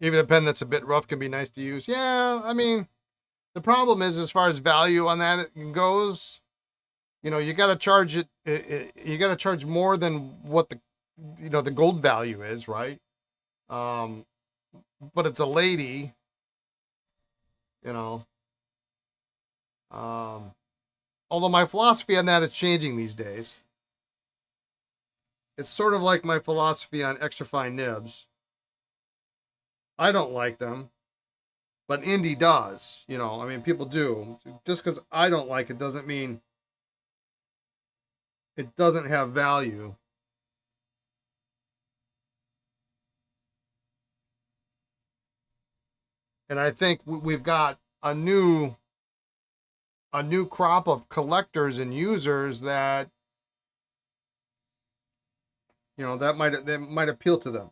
Even a pen that's a bit rough can be nice to use. Yeah, I mean, the problem is as far as value on that goes, you got to charge you got to charge more than what the gold value is, right? Um, but it's a lady, you know. Um, although my philosophy on that is changing these days. It's sort of like my philosophy on extra fine nibs. I don't like them, but Indy does. I mean, people do. Just because I don't like it doesn't mean it doesn't have value. And I think we've got a new crop of collectors and users that that might appeal to them.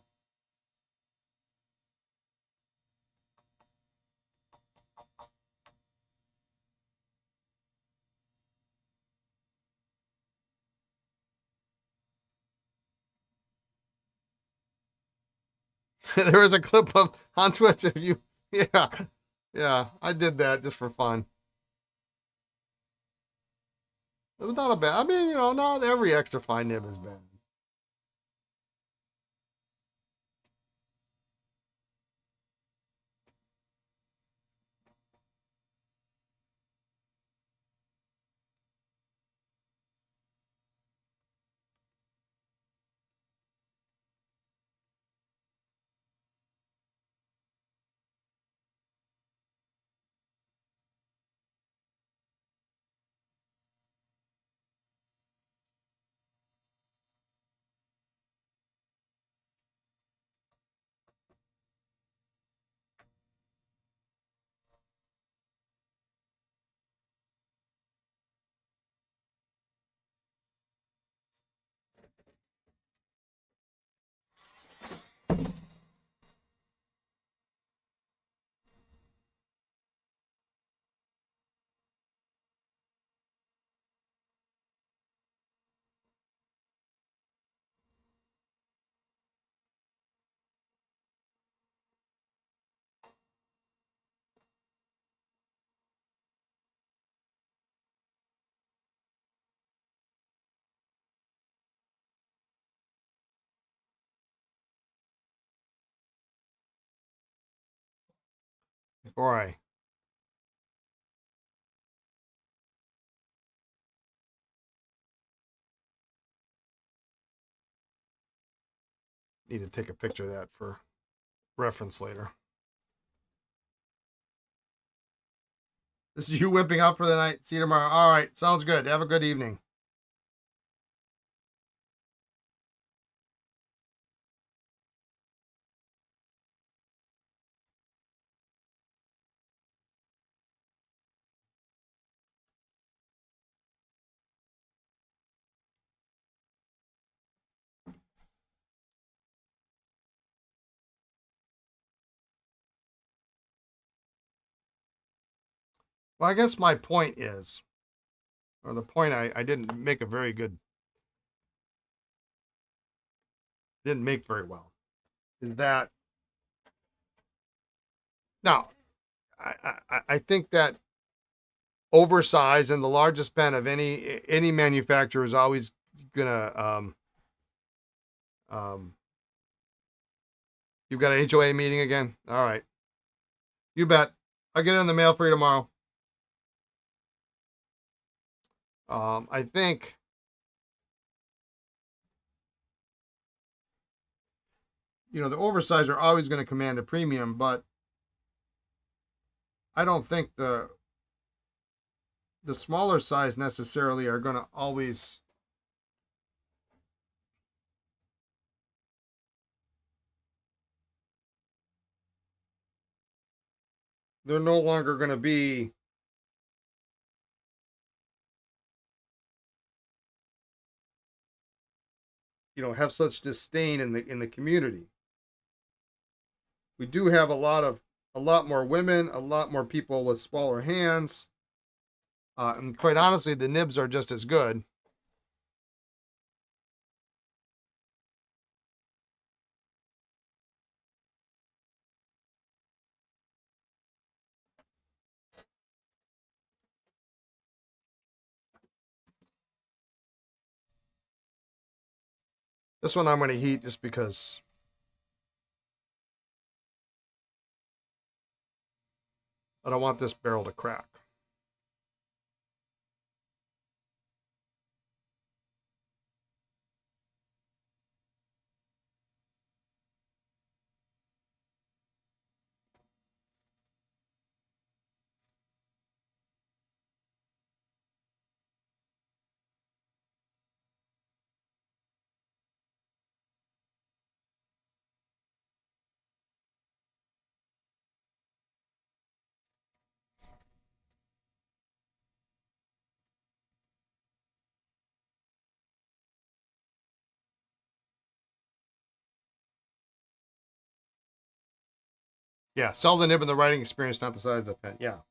There is a clip of on Twitch of you. Yeah, yeah, I did that just for fun. It was not a bad. I mean, not every extra fine nib is bad. Boy, need to take a picture of that for reference later. This is you whipping up for the night. See you tomorrow. All right. Sounds good. Have a good evening. Well, I guess my point is, or the point I didn't make a very good, didn't make very well, is that now I think that oversize and the largest pen of any manufacturer is always gonna um you've got an HOA meeting again. All right, you bet. I'll get it in the mail for you tomorrow. I think the oversize are always going to command a premium, but I don't think the smaller size necessarily are going to always. They're no longer going to be have such disdain in the community. We do have a lot more women, a lot more people with smaller hands, and quite honestly, the nibs are just as good. This one I'm going to heat just because I don't want this barrel to crack. Yeah, sell the nib and the writing experience, not the size of the pen. Yeah.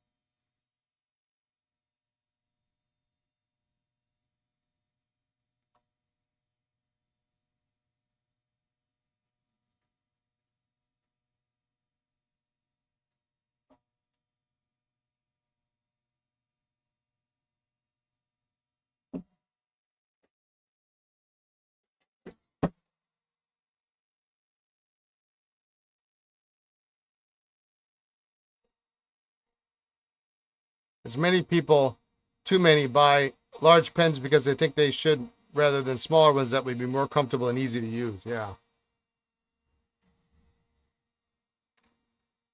As many people, too many, buy large pens because they think they should rather than smaller ones that would be more comfortable and easy to use. Yeah.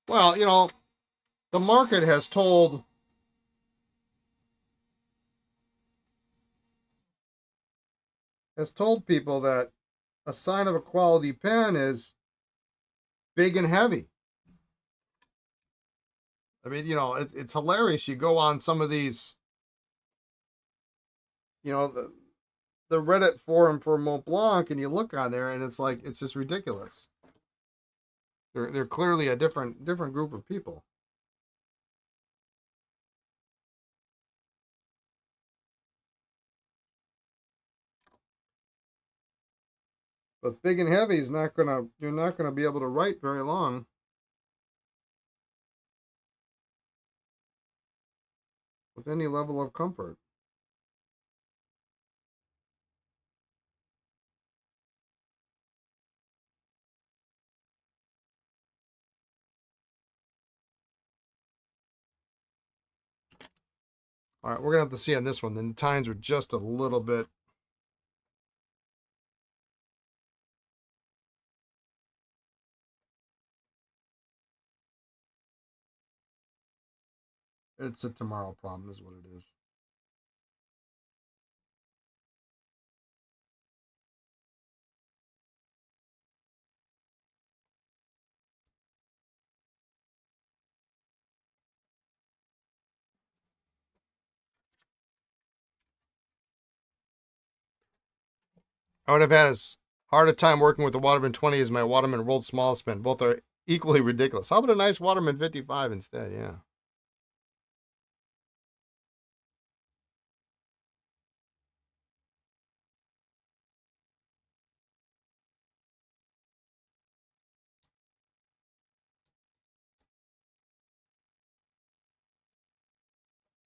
Well, the market has told people that a sign of a quality pen is big and heavy. I mean, it's hilarious. You go on some of these, the Reddit forum for Mont Blanc, and you look on there, and it's like it's just ridiculous. They're clearly a different group of people. But big and heavy is not gonna. You're not gonna be able to write very long with any level of comfort. All right, we're going to have to see on this one. The tines are just a little bit. It's a tomorrow problem is what it is. I would have had as hard a time working with the Waterman 20 as my Waterman World Small Spin. Both are equally ridiculous. How about a nice Waterman 55 instead? Yeah.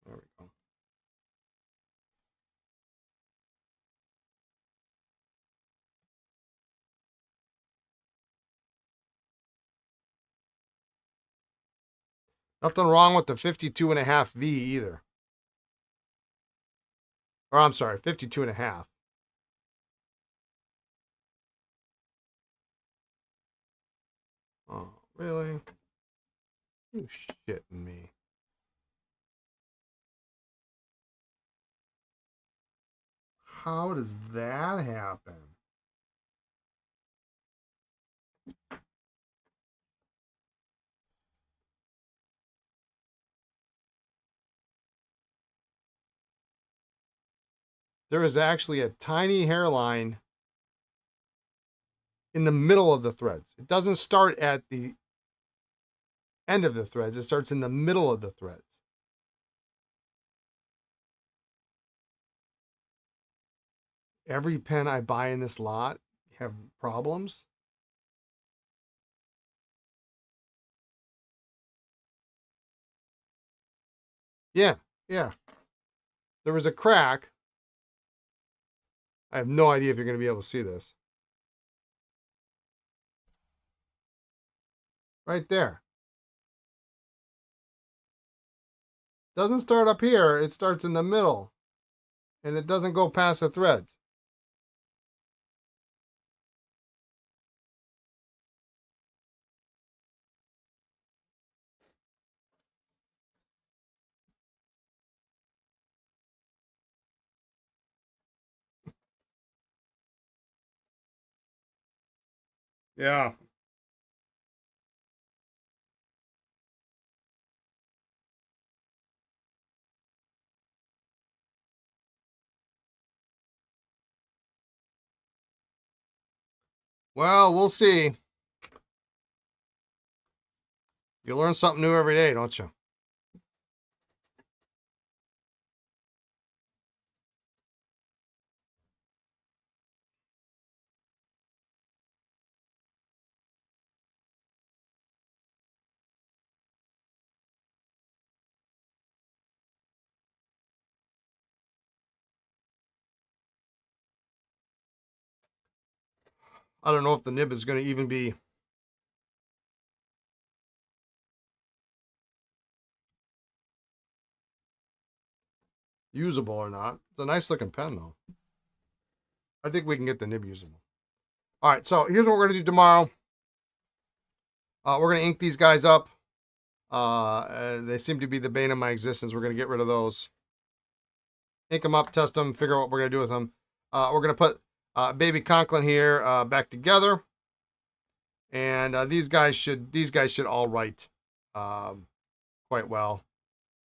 There we go. Nothing wrong with the 52.5 V either. Or I'm sorry, 52.5. Oh, really? You shitting me. How does that happen? There is actually a tiny hairline in the middle of the threads. It doesn't start at the end of the threads, it starts in the middle of the threads. Every pen I buy in this lot have problems. Yeah, yeah. There was a crack. I have no idea if you're going to be able to see this. Right there. Doesn't start up here, it starts in the middle. And it doesn't go past the threads. Yeah. Well, we'll see. You learn something new every day, don't you? I don't know if the nib is going to even be usable or not. It's a nice looking pen, though. I think we can get the nib usable. All right, so here's what we're going to do tomorrow. We're going to ink these guys up. They seem to be the bane of my existence. We're going to get rid of those. Ink them up, test them, figure out what we're going to do with them. We're going to put Baby Conklin here back together. And these guys should all write quite well.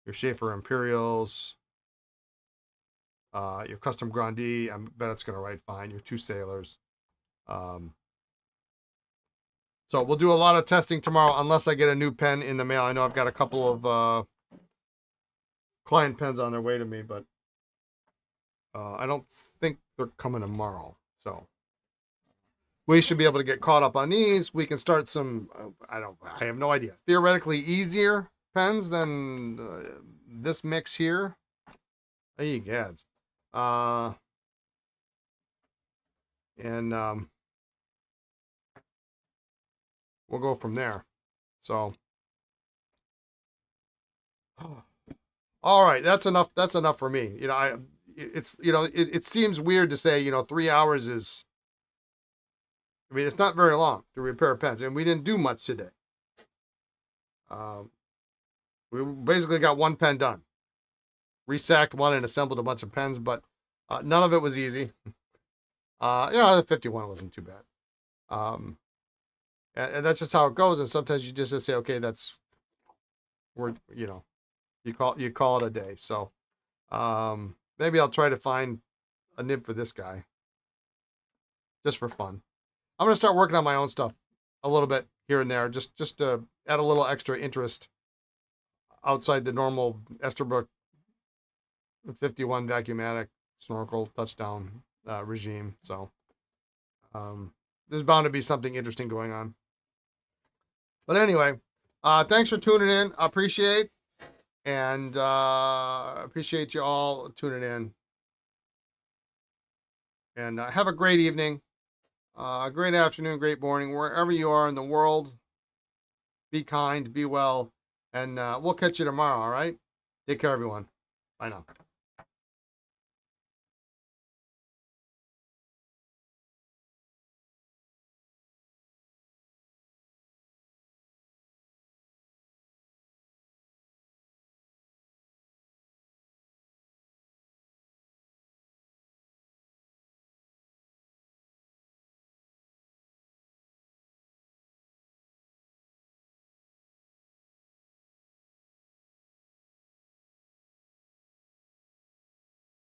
Your Schaefer Imperials, your Custom Grandee, I bet it's going to write fine. Your two Sailors. So we'll do a lot of testing tomorrow unless I get a new pen in the mail. I know I've got a couple of client pens on their way to me, but I don't think they're coming tomorrow. So we should be able to get caught up on these. We can start some, I have no idea. Theoretically easier pens than this mix here. Hey, gads. And we'll go from there. So All right, that's enough. That's enough for me. It's it seems weird to say 3 hours is. I mean, it's not very long to repair pens, and we didn't do much today. Um, we basically got one pen done, resacked one, and assembled a bunch of pens, but none of it was easy. Yeah, the 51 wasn't too bad. And that's just how it goes. And sometimes you just say, okay, we're you call it a day. So maybe I'll try to find a nib for this guy just for fun. I'm gonna start working on my own stuff a little bit here and there, just to add a little extra interest outside the normal Esterbrook 51 vacuumatic snorkel touchdown regime. So there's bound to be something interesting going on. But anyway, thanks for tuning in. I appreciate, and appreciate you all tuning in. And have a great evening, a great afternoon, great morning, wherever you are in the world. Be kind, be well, and we'll catch you tomorrow, all right? Take care, everyone. Bye now.